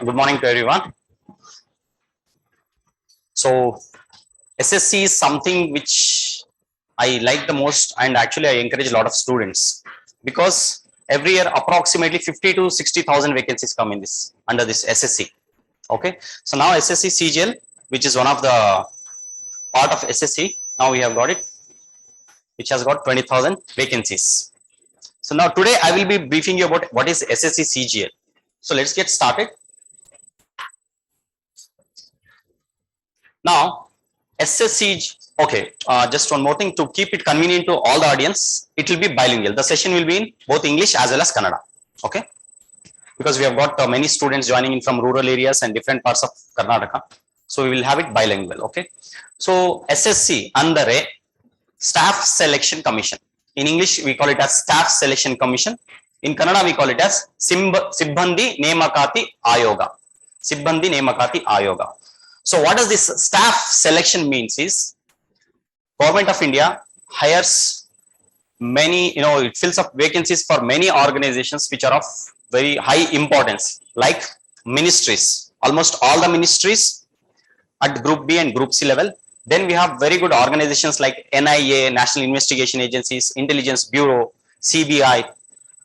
Good morning to everyone. So, SSC is something which I like the most, and actually I encourage a lot of students because every year approximately 50 to 60,000 vacancies come in this under this SSC. Okay, so now SSC CGL, which is one of the part of SSC, now we have got it, which has got 20,000 vacancies. So now today I will be briefing you about what is SSC CGL. So let's get started. Now, SSC, okay, just one more thing to keep it convenient to all the audience, it will be bilingual. The session will be in both English as well as Kannada. Okay, because we have got many students joining in from rural areas and different parts of Karnataka. So we will have it bilingual. Okay, so SSC andare Staff Selection Commission. In English, we call it as Staff Selection Commission. In Kannada, we call it as Sibbandi Nemakati Ayoga. Sibbandi Nemakati Ayoga. So what does this staff selection means is Government of India hires many, it fills up vacancies for many organizations which are of very high importance, like ministries, almost all the ministries at Group B and Group C level. Then we have very good organizations like NIA, National Investigation Agencies, Intelligence Bureau, CBI,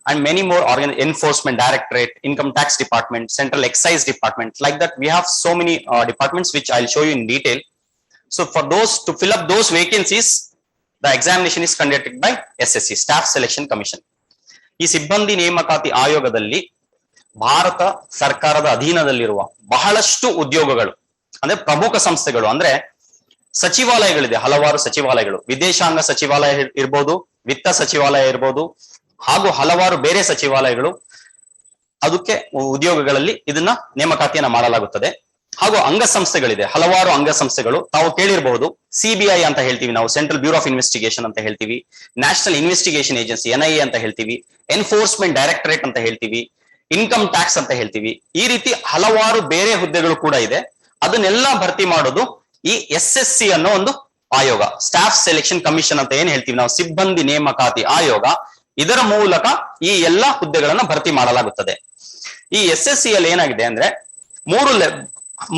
and many more Enforcement Directorate, Income Tax Department, Central Excise Department. Like that, we have so many departments which I'll show you in detail. So for those to fill up those vacancies, the examination is conducted by SSC, Staff Selection Commission. ಈ ಸಿಬ್ಬಂದಿ ನೇಮಕಾತಿ ಆಯೋಗದಲ್ಲಿ ಭಾರತ ಸರ್ಕಾರದ ಅಧೀನದಲ್ಲಿರುವ ಬಹಳಷ್ಟು ಉದ್ಯೋಗಗಳು ಅಂದ್ರೆ ಪ್ರಮುಖ ಸಂಸ್ಥೆಗಳು ಅಂದ್ರೆ ಸಚಿವಾಲಯಗಳಿದೆ, ಹಲವಾರು ಸಚಿವಾಲಯಗಳು, ವಿದೇಶಾಂಗ ಸಚಿವಾಲಯ ಇರ್ಬೋದು, ವಿತ್ತ ಸಚಿವಾಲಯ ಇರ್ಬೋದು, ಹಾಗೂ ಹಲವಾರು ಬೇರೆ ಸಚಿವಾಲಯಗಳು, ಅದಕ್ಕೆ ಉದ್ಯೋಗಗಳಲ್ಲಿ ಇದನ್ನ ನೇಮಕಾತಿಯನ್ನ ಮಾಡಲಾಗುತ್ತದೆ. ಹಾಗೂ ಅಂಗಸಂಸ್ಥೆಗಳಿದೆ, ಹಲವಾರು ಅಂಗಸಂಸ್ಥೆಗಳು ತಾವು ಕೇಳಿರಬಹುದು. CBI ಅಂತ ಹೇಳ್ತೀವಿ ನಾವು, ಸೆಂಟ್ರಲ್ ಬ್ಯೂರೋ ಆಫ್ ಇನ್ವೆಸ್ಟಿಗೇಷನ್ ಅಂತ ಹೇಳ್ತೀವಿ, ನ್ಯಾಷನಲ್ ಇನ್ವೆಸ್ಟಿಗೇಷನ್ ಏಜೆನ್ಸಿ NIA ಅಂತ ಹೇಳ್ತೀವಿ, ಎನ್ಫೋರ್ಸ್ಮೆಂಟ್ ಡೈರೆಕ್ಟರೇಟ್ ಅಂತ ಹೇಳ್ತೀವಿ, ಇನ್ಕಮ್ ಟ್ಯಾಕ್ಸ್ ಅಂತ ಹೇಳ್ತೀವಿ. ಈ ರೀತಿ ಹಲವಾರು ಬೇರೆ ಹುದ್ದೆಗಳು ಕೂಡ ಇದೆ. ಅದನ್ನೆಲ್ಲ ಭರ್ತಿ ಮಾಡೋದು ಈ SSC ಅನ್ನೋ ಒಂದು ಆಯೋಗ, ಸ್ಟಾಫ್ ಸೆಲೆಕ್ಷನ್ ಕಮಿಷನ್ ಅಂತ ಏನ್ ಹೇಳ್ತೀವಿ ನಾವು, ಸಿಬ್ಬಂದಿ ನೇಮಕಾತಿ ಆಯೋಗ. ಇದರ ಮೂಲಕ ಈ ಎಲ್ಲಾ ಹುದ್ದೆಗಳನ್ನ ಭರ್ತಿ ಮಾಡಲಾಗುತ್ತದೆ. ಈ SSC ಅಲ್ಲಿ ಏನಾಗಿದೆ ಅಂದ್ರೆ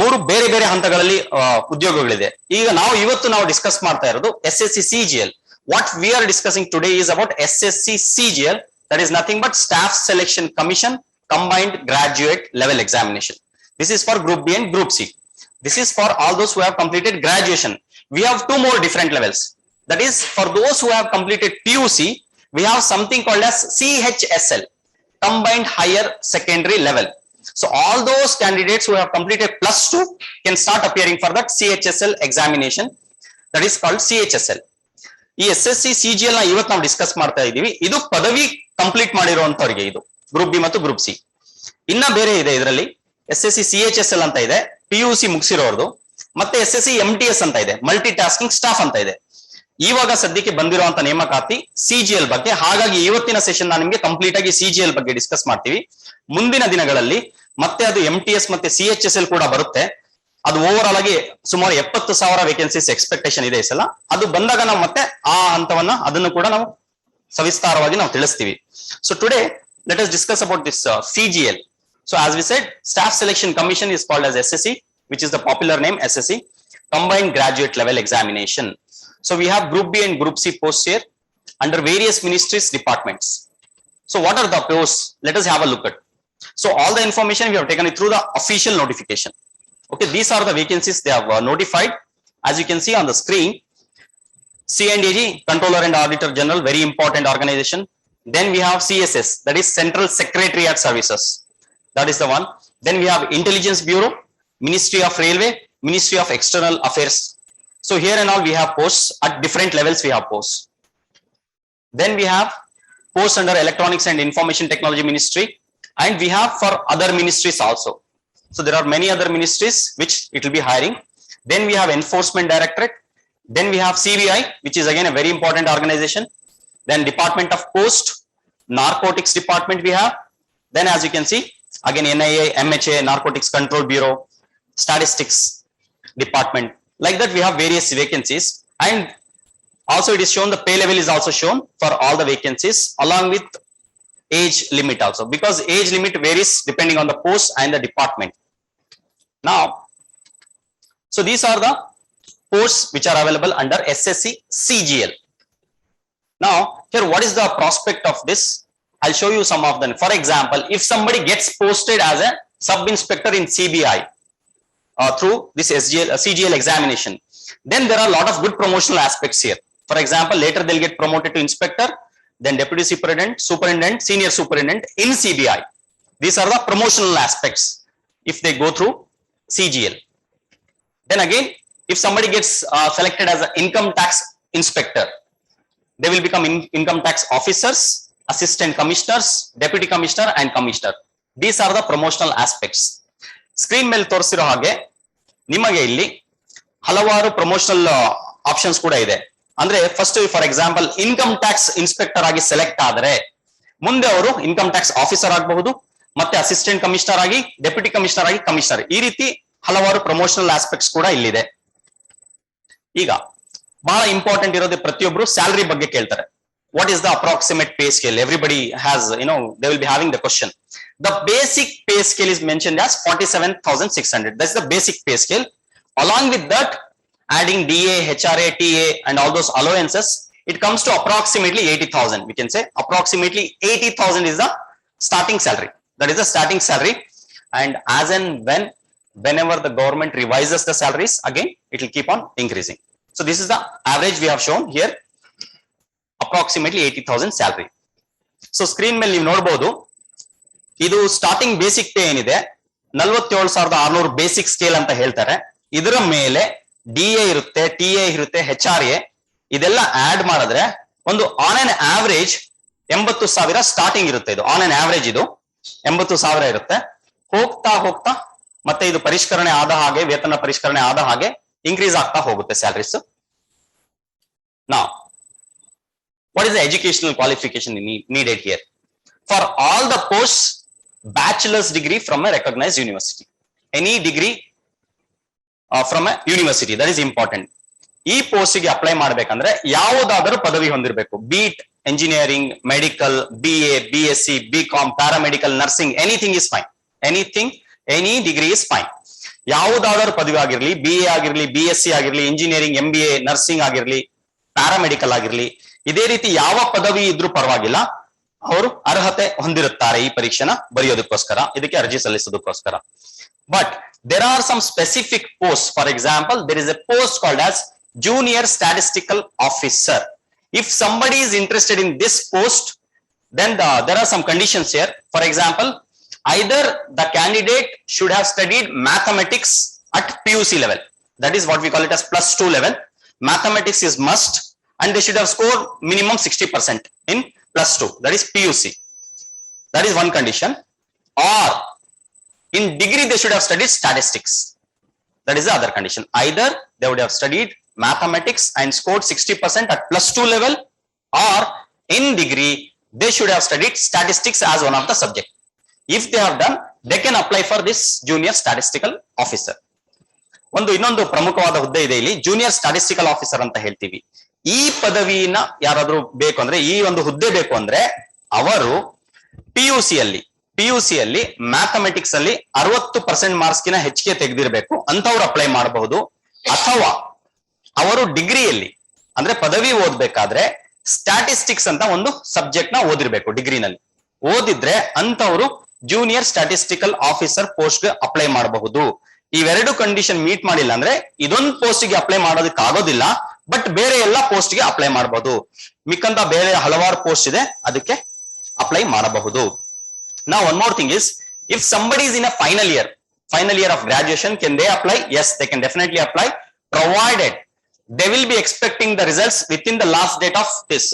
ಮೂರು ಬೇರೆ ಬೇರೆ ಹಂತಗಳಲ್ಲಿ ಉದ್ಯೋಗಗಳಿದೆ. ಈಗ ಇವತ್ತು ನಾವು ಡಿಸ್ಕಸ್ ಮಾಡ್ತಾ ಇರೋದು SSC CGL. What we are discussing today is about SSC CGL, that is nothing but staff selection commission combined graduate level examination. This is for Group B and Group C. This is for all those who have completed graduation. We have two more different levels. That is for those who have completed PUC, we have something called as CHSL, Combined Higher Secondary Level. So all those candidates who have completed +2 can start appearing for that CHSL examination. That is called CHSL. ಈ SSC CGL ನ ಇವತ್ತು ನಾವು discuss ಮಾಡ್ತಾ ಇದ್ದೀವಿ. ಇದು ಪದವಿ complete ಮಾಡಿರುವಂತವರಿಗೆ, ಇದು group B ಮತ್ತು ಗ್ರೂಪ್ ಸಿ. ಇನ್ನ ಬೇರೆ ಇದೆ ಇದರಲ್ಲಿ, SSC CHSL ಅಂತ ಇದೆ, PUC ಮುಗಿಸಿರೋರ್ದು, ಮತ್ತೆ SSC MTS ಅಂತ ಇದೆ, ಮಲ್ಟಿ ಟಾಸ್ಕಿಂಗ್ ಸ್ಟಾಫ್ ಅಂತ ಇದೆ. ಇವಾಗ ಸದ್ಯಕ್ಕೆ ಬಂದಿರುವಂತ ನೇಮಕಾತಿ CGL ಬಗ್ಗೆ. ಹಾಗಾಗಿ ಇವತ್ತಿನ ಸೆಷನ್ ನಾನು ನಿಮಗೆ ಕಂಪ್ಲೀಟ್ ಆಗಿ CGL ಬಗ್ಗೆ ಡಿಸ್ಕಸ್ ಮಾಡ್ತೀವಿ. ಮುಂದಿನ ದಿನಗಳಲ್ಲಿ ಮತ್ತೆ ಅದು MTS ಮತ್ತೆ CHSL ಕೂಡ ಬರುತ್ತೆ. ಅದು ಓವರ್ ಆಲ್ ಆಗಿ ಸುಮಾರು 70,000 ವೇಕೆನ್ಸೀಸ್ ಎಕ್ಸ್ಪೆಕ್ಟೇಷನ್ ಇದೆ ಈ ಸಲ. ಅದು ಬಂದಾಗ ನಾವು ಮತ್ತೆ ಆ ಹಂತವನ್ನ ಅದನ್ನು ಕೂಡ ನಾವು ಸವಿಸ್ತಾರವಾಗಿ ನಾವು ತಿಳಿಸ್ತೀವಿ. So today let us discuss about this CGL. So as we said, Staff Selection Commission is called as SSC, which is the popular name SSC, Combined Graduate Level Examination. So we have Group B and Group C posts here under various ministries, departments. So what are the posts? Let us have a look at. So all the information we have taken it through the official notification. Okay, these are the vacancies they have notified. As you can see on the screen, C&AG, Controller and Auditor General, very important organization. Then we have CSS, that is Central Secretariat Services. That is the one. Then we have Intelligence Bureau, Ministry of Railway, Ministry of External Affairs. So here and all we have posts at different levels. We have posts. Then we have posts under Electronics and Information Technology Ministry, and we have for other ministries also. So there are many other ministries which it will be hiring. Then we have Enforcement Directorate. Then we have CBI, which is again a very important organization. Then Department of Post, Narcotics Department we have. Then as you can see, again NIA, MHA, Narcotics Control Bureau, Statistics Department. Like that we have various vacancies, and also it is shown the pay level is also shown for all the vacancies along with age limit also, because age limit varies depending on the post and the department. Now, so these are the posts which are available under SSC CGL. Now, here what is the prospect of this? I'll show you some of them. For example, if somebody gets posted as a sub-inspector in CBI through this CGL examination, then there are a lot of good promotional aspects here. For example, later they'll get promoted to inspector, then deputy superintendent, superintendent, senior superintendent in CBI. These are the promotional aspects if they go through CGL. Then again, if somebody gets selected as an income tax inspector, they will become income tax officers, assistant commissioners, deputy commissioner and commissioner. These are the promotional aspects. Screen ಮೇಲೆ ತೋರಿಸಿರೋ ಹಾಗೆ ನಿಮಗೆ ಇಲ್ಲಿ ಹಲವಾರು promotional options ಕೂಡ ಇದೆ. ಅಂದ್ರೆ first for example income tax inspector ಆಗಿ select ಆದರೆ ಮುಂದೆ ಅವರು ಇನ್ಕಮ್ ಟ್ಯಾಕ್ಸ್ ಆಫೀಸರ್ ಆಗಬಹುದು, ಮತ್ತೆ ಅಸಿಸ್ಟೆಂಟ್ ಕಮಿಷನರ್ ಆಗಿ, ಡೆಪ್ಯೂಟಿ ಕಮಿಷನರ್ ಆಗಿ ಕಮಿಷನರ್, ಈ ರೀತಿ ಹಲವಾರು ಪ್ರಮೋಷನಲ್ ಆಸ್ಪೆಕ್ಟ್ಸ್ ಕೂಡ ಇಲ್ಲಿದೆ. ಈಗ ಬಹಳ ಇಂಪಾರ್ಟೆಂಟ್ ಇರೋದು ಪ್ರತಿಯೊಬ್ಬರು ಸ್ಯಾಲರಿ ಬಗ್ಗೆ ಕೇಳ್ತಾರೆ. What is the approximate pay scale? Everybody has they will be having the question. The basic pay scale is mentioned as 47,600. That's the basic pay scale. Along with that, adding DA, HRA, TA and all those allowances, it comes to approximately 80,000. We can say approximately 80,000 is the starting salary. That is the starting salary. And as and whenever the government revises the salaries, again, it will keep on increasing. So this is the average we have shown here, approximately 80,000 salary. So screen ಮೇಲೆ ನೀವು ನೋಡಬಹುದು, ಇದು starting basic pay ಏನಿದೆ 47,600 basic scale ಅಂತ ಹೇಳ್ತಾರೆ. ಇದರ ಮೇಲೆ DA ಇರುತ್ತೆ, TA ಇರುತ್ತೆ, HRA ಇದೆಲ್ಲ ಆಡ್ ಮಾಡಿದ್ರೆ ಒಂದು ಆನ್ ಆನ್ ಆವರೇಜ್ 80,000 ಸ್ಟಾರ್ಟಿಂಗ್ ಇರುತ್ತೆ. ಇದು ಆನ್ ಆನ್ ಆವರೇಜ್ ಇದು 80,000 ಇರುತ್ತೆ. ಹೋಗ್ತಾ ಹೋಗ್ತಾ ಮತ್ತೆ ಇದು ಪರಿಷ್ಕರಣೆ ಆದ ಹಾಗೆ, ವೇತನ ಪರಿಷ್ಕರಣೆ ಆದ ಹಾಗೆ ಇನ್ಕ್ರೀಸ್ ಆಗ್ತಾ ಹೋಗುತ್ತೆ salaries. Now, what is the educational qualification needed here? For all the posts, bachelor's degree from a recognized university. Any degree from a university, that is important. ಈ ಪೋಸ್ಟ್ ಗೆ ಅಪ್ಲೈ ಮಾಡಬೇಕಂದ್ರೆ ಯಾವುದಾದರೂ ಪದವಿ ಹೊಂದಿರಬೇಕು. Be it engineering, medical, BA, BSc, BCom, paramedical, nursing, anything is fine. Any degree is fine. ಯಾವುದಾದರೂ ಪದವಿ ಆಗಿರ್ಲಿ, BA ಆಗಿರ್ಲಿ, BSc ಆಗಿರ್ಲಿ, ಇಂಜಿನಿಯರಿಂಗ್, MBA, ನರ್ಸಿಂಗ್ ಆಗಿರ್ಲಿ, ಪ್ಯಾರಾಮೆಡಿಕಲ್ ಆಗಿರ್ಲಿ, ಇದೇ ರೀತಿ ಯಾವ ಪದವಿ ಇದ್ರೂ ಪರವಾಗಿಲ್ಲ, ಅವರು ಅರ್ಹತೆ ಹೊಂದಿರುತ್ತಾರೆ ಈ ಪರೀಕ್ಷೆನ ಬರೆಯೋದಕ್ಕೋಸ್ಕರ, ಇದಕ್ಕೆ ಅರ್ಜಿ ಸಲ್ಲಿಸೋದಕ್ಕೋಸ್ಕರ. But there are some specific posts. For example, there is a post called as junior statistical officer. If somebody is interested in this post, then there are some conditions here. For example, either the candidate should have studied mathematics at PUC level. That is what we call it as +2 level. Mathematics is must, and they should have scored minimum 60% in +2. That is PUC. That is one condition. Or in degree, they should have studied statistics. That is the other condition. Either they would have studied mathematics and scored 60% at +2 level, or in degree, they should have studied statistics as one of the subject. If they have done, they can apply for this junior statistical officer. ಇನ್ನೊಂದು ಪ್ರಮುಖವಾದ ಹುದ್ದೆ ಇದೆ ಇಲ್ಲಿ, junior statistical officer ಅಂತ ಹೇಳ್ತೀವಿ. ಈ ಪದವಿನ ಯಾರಾದ್ರೂ ಬೇಕು ಅಂದ್ರೆ, ಈ ಒಂದು ಹುದ್ದೆ ಬೇಕು ಅಂದ್ರೆ ಅವರು PUC ಯಲ್ಲಿ ಮ್ಯಾಥಮೆಟಿಕ್ಸ್ ಅಲ್ಲಿ 60% ಮಾರ್ಕ್ಸ್ಗಿನ ಹೆಚ್ಚಿಗೆ ತೆಗೆದಿರಬೇಕು ಅಂತವ್ರು ಅಪ್ಲೈ ಮಾಡಬಹುದು. ಅಥವಾ ಅವರು ಡಿಗ್ರಿಯಲ್ಲಿ ಅಂದ್ರೆ ಪದವಿ ಓದ್ಬೇಕಾದ್ರೆ ಸ್ಟಾಟಿಸ್ಟಿಕ್ಸ್ ಅಂತ ಒಂದು ಸಬ್ಜೆಕ್ಟ್ ನ ಓದಿರ್ಬೇಕು. ಡಿಗ್ರಿನಲ್ಲಿ ಓದಿದ್ರೆ ಅಂತವರು ಜೂನಿಯರ್ ಸ್ಟಾಟಿಸ್ಟಿಕಲ್ ಆಫೀಸರ್ ಪೋಸ್ಟ್ ಗೆ ಅಪ್ಲೈ ಮಾಡಬಹುದು. ಇವೆರಡು ಕಂಡೀಷನ್ ಮೀಟ್ ಮಾಡಿಲ್ಲ ಅಂದ್ರೆ ಇದೊಂದು ಪೋಸ್ಟ್ ಗೆ ಅಪ್ಲೈ ಮಾಡೋದಕ್ಕೆ ಆಗೋದಿಲ್ಲ, ಬಟ್ ಬೇರೆ ಎಲ್ಲ ಪೋಸ್ಟ್ ಗೆ ಅಪ್ಲೈ ಮಾಡಬಹುದು. ಮಿಕ್ಕಂತ ಬೇರೆ ಹಲವಾರು ಪೋಸ್ಟ್ ಇದೆ, ಅದಕ್ಕೆ ಅಪ್ಲೈ ಮಾಡಬಹುದು. Now, one more thing is, if somebody is in a final year of graduation, can they apply? Yes, they can definitely apply, provided they will be expecting the results within the last date of this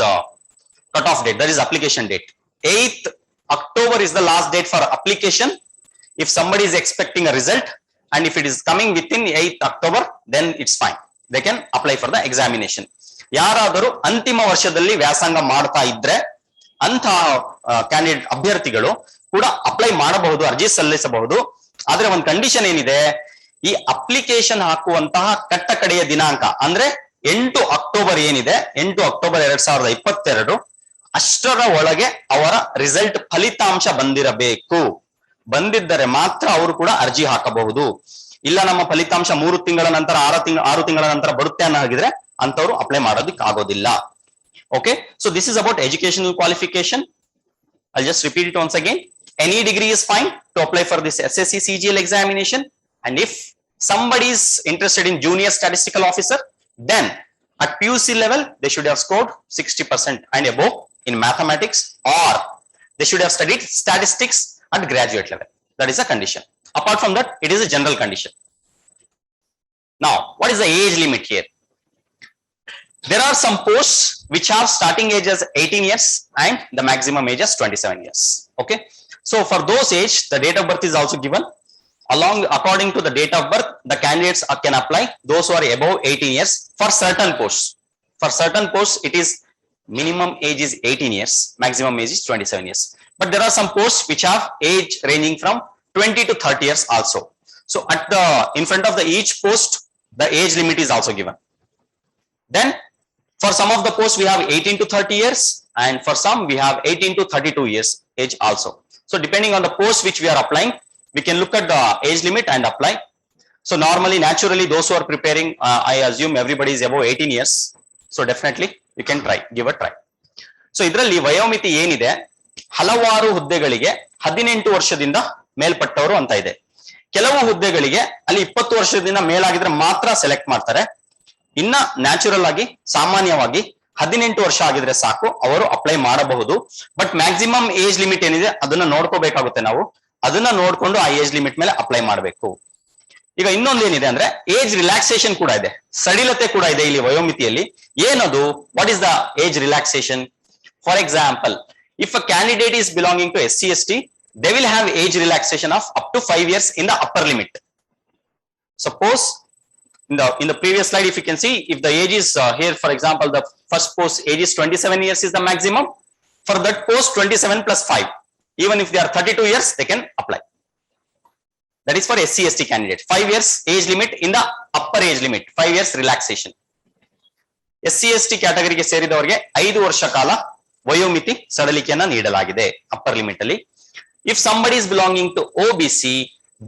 cutoff date, that is application date. 8th October is the last date for application. If somebody is expecting a result, and if it is coming within 8th October, then it's fine. They can apply for the examination. ಯಾರಾದರೂ ಅಂತಿಮ ವರ್ಷದಲ್ಲಿ ವ್ಯಾಸಂಗ ಮಾಡ್ತಾ ಇದ್ರೆ ಅಂತ candidate ಅಭ್ಯರ್ಥಿಗಳು ಕೂಡ apply ಮಾಡಬಹುದು, ಅರ್ಜಿ ಸಲ್ಲಿಸಬಹುದು. ಆದ್ರೆ ಒಂದು ಕಂಡೀಷನ್ ಏನಿದೆ, ಈ ಅಪ್ಲಿಕೇಶನ್ ಹಾಕುವಂತಹ ಕಟ್ಟ ಕಡೆಯ ದಿನಾಂಕ ಅಂದ್ರೆ 8 ಅಕ್ಟೋಬರ್ ಏನಿದೆ, 8 ಅಕ್ಟೋಬರ್ 2022 ಅಷ್ಟರ ಒಳಗೆ ಅವರ ರಿಸಲ್ಟ್ ಫಲಿತಾಂಶ ಬಂದಿರಬೇಕು. ಬಂದಿದ್ದರೆ ಮಾತ್ರ ಅವರು ಕೂಡ ಅರ್ಜಿ ಹಾಕಬಹುದು. ಇಲ್ಲ ನಮ್ಮ ಫಲಿತಾಂಶ 3 ತಿಂಗಳ ನಂತರ 6 ತಿಂಗಳ ನಂತರ ಬರುತ್ತೆ ಅನ್ನೋ ಹಾಗಿದ್ರೆ ಅಂತವರು ಅಪ್ಲೈ ಮಾಡೋದಕ್ಕೆ ಆಗೋದಿಲ್ಲ. Okay, so this is about educational qualification. I'll just repeat it once again. Any degree is fine to apply for this SSC CGL examination. And if somebody is interested in junior statistical officer, then at PUC level, they should have scored 60% and above in mathematics, or they should have studied statistics at graduate level. That is a condition. Apart from that, it is a general condition. Now, what is the age limit here? There are some posts which have starting age as 18 years and the maximum age as 27 years. Okay, so for those age, the date of birth is also given. According to the date of birth, the candidates can apply, those who are above 18 years for certain posts. For certain posts, it is minimum age is 18 years, maximum age is 27 years. But there are some posts which have age ranging from 20 to 30 years also. So in front of each post, the age limit is also given. Then for some of the posts, we have 18 to 30 years, and for some we have 18 to 32 years age also. So depending on the post which we are applying, we can look at the age limit and apply. So normally, naturally, those who are preparing, I assume everybody is above 18 years. So definitely you can try, give a try. So ಇದರಲ್ಲಿ ವಯೋಮಿತಿ ಏನಿದೆ, ಹಲವಾರು ಹುದ್ದೆಗಳಿಗೆ 18 ವರ್ಷದಿಂದ ಮೇಲ್ಪಟ್ಟವರು ಅಂತ ಇದೆ. ಕೆಲವು ಹುದ್ದೆಗಳಿಗೆ ಅಲ್ಲಿ 20 ವರ್ಷದಿಂದ ಮೇಲಾಗಿದ್ರೆ ಮಾತ್ರ ಸೆಲೆಕ್ಟ್ ಮಾಡ್ತಾರೆ. ಇನ್ನ ನ್ಯಾಚುರಲ್ ಆಗಿ ಸಾಮಾನ್ಯವಾಗಿ 18 ವರ್ಷ ಆಗಿದ್ರೆ ಸಾಕು, ಅವರು ಅಪ್ಲೈ ಮಾಡಬಹುದು. ಬಟ್ ಮ್ಯಾಕ್ಸಿಮಮ್ ಏಜ್ ಲಿಮಿಟ್ ಏನಿದೆ ಅದನ್ನ ನೋಡ್ಕೋಬೇಕಾಗುತ್ತೆ. ನಾವು ಅದನ್ನ ನೋಡ್ಕೊಂಡು ಆ ಏಜ್ ಲಿಮಿಟ್ ಮೇಲೆ ಅಪ್ಲೈ ಮಾಡಬೇಕು. ಈಗ ಇನ್ನೊಂದು ಏನಿದೆ ಅಂದ್ರೆ ಏಜ್ ರಿಲ್ಯಾಕ್ಸೇಷನ್ ಕೂಡ ಇದೆ, ಸಡಿಲತೆ ಕೂಡ ಇದೆ ಇಲ್ಲಿ ವಯೋಮಿತಿಯಲ್ಲಿ. ಏನದು? What is the age relaxation? For example, if a candidate is belonging to SC ST, they will have age relaxation of up to 5 years in the upper limit. Suppose in the previous slide, if you can see, if the age is here, for example, the first post age is 27 years is the maximum. For that post, 27 plus 5, even if they are 32 years, they can apply. That is for SC ST candidate. 5 years age limit in the upper age limit, 5 years relaxation. SC ST category ಗೆ ಸೇರಿದವರಿಗೆ 5 ವರ್ಷ ಕಾಲ ವಯೋಮಿತಿ ಸಡಲಿಕೆಯನ್ನ ನೀಡಲಾಗಿದೆ upper limit ಅಲ್ಲಿ. If somebody is belonging to OBC,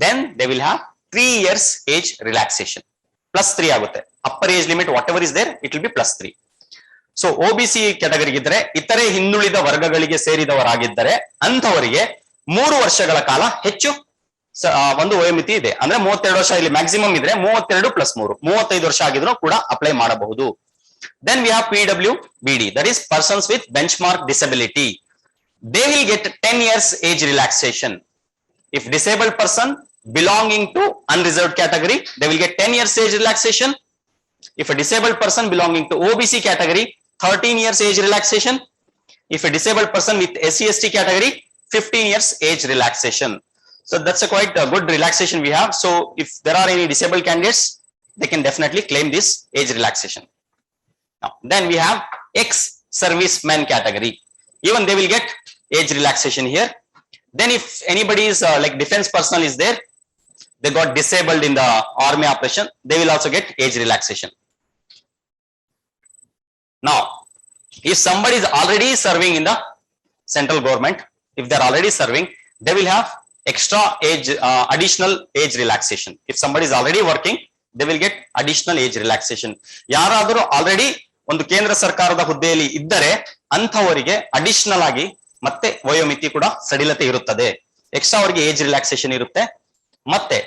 then they will have 3 years age relaxation. Plus 3 ಆಗುತ್ತೆ. Upper age limit whatever is there, it will be plus 3. So OBC ಕ್ಯಾಟಗರಿಗೆ ಇದ್ದರೆ, ಇತರೆ ಹಿಂದುಳಿದ ವರ್ಗಗಳಿಗೆ ಸೇರಿದವರಾಗಿದ್ದರೆ ಅಂಥವರಿಗೆ 3 ವರ್ಷಗಳ ಕಾಲ ಹೆಚ್ಚು ಒಂದು ವಯೋಮಿತಿ ಇದೆ. ಅಂದ್ರೆ 32 ವರ್ಷ ಇಲ್ಲಿ ಮ್ಯಾಕ್ಸಿಮಮ್ ಇದ್ರೆ 32 ಪ್ಲಸ್ 3, 35 ವರ್ಷ ಆಗಿದ್ರು ಕೂಡ ಅಪ್ಲೈ ಮಾಡಬಹುದು. Then we have PWBD, that is persons with benchmark disability. They will get 10 years age relaxation. If disabled person belonging to unreserved category, they will get 10 years age relaxation. If a disabled person belonging to OBC category, 13 years age relaxation. If a disabled person with SC ST category, 15 years age relaxation. So that's a quite good relaxation we have. So if there are any disabled candidates, they can definitely claim this age relaxation. Now, then we have ex-servicemen category. Even they will get age relaxation here. Then if anybody is like defense personnel is there, they got disabled in the army operation, they will also get age relaxation. Now, if somebody is already serving in the central government, if they are already serving, they will have extra age, additional age relaxation. If somebody is already working, they will get additional age relaxation. ಯಾರಾದರೂ already ಒಂದು ಕೇಂದ್ರ ಸರ್ಕಾರದ ಹುದ್ದೆಯಲ್ಲಿ ಇದ್ದರೆ ಅಂಥವರಿಗೆ additional ಆಗಿ ಮತ್ತೆ ವಯೋಮಿತಿ ಕೂಡ ಸಡಿಲತೆ ಇರುತ್ತದೆ. ಎಕ್ಸ್ಟ್ರಾ ಅವರಿಗೆ ಏಜ್ ರಿಲ್ಯಾಕ್ಸೇಷನ್ ಇರುತ್ತೆ. ಮತ್ತೆ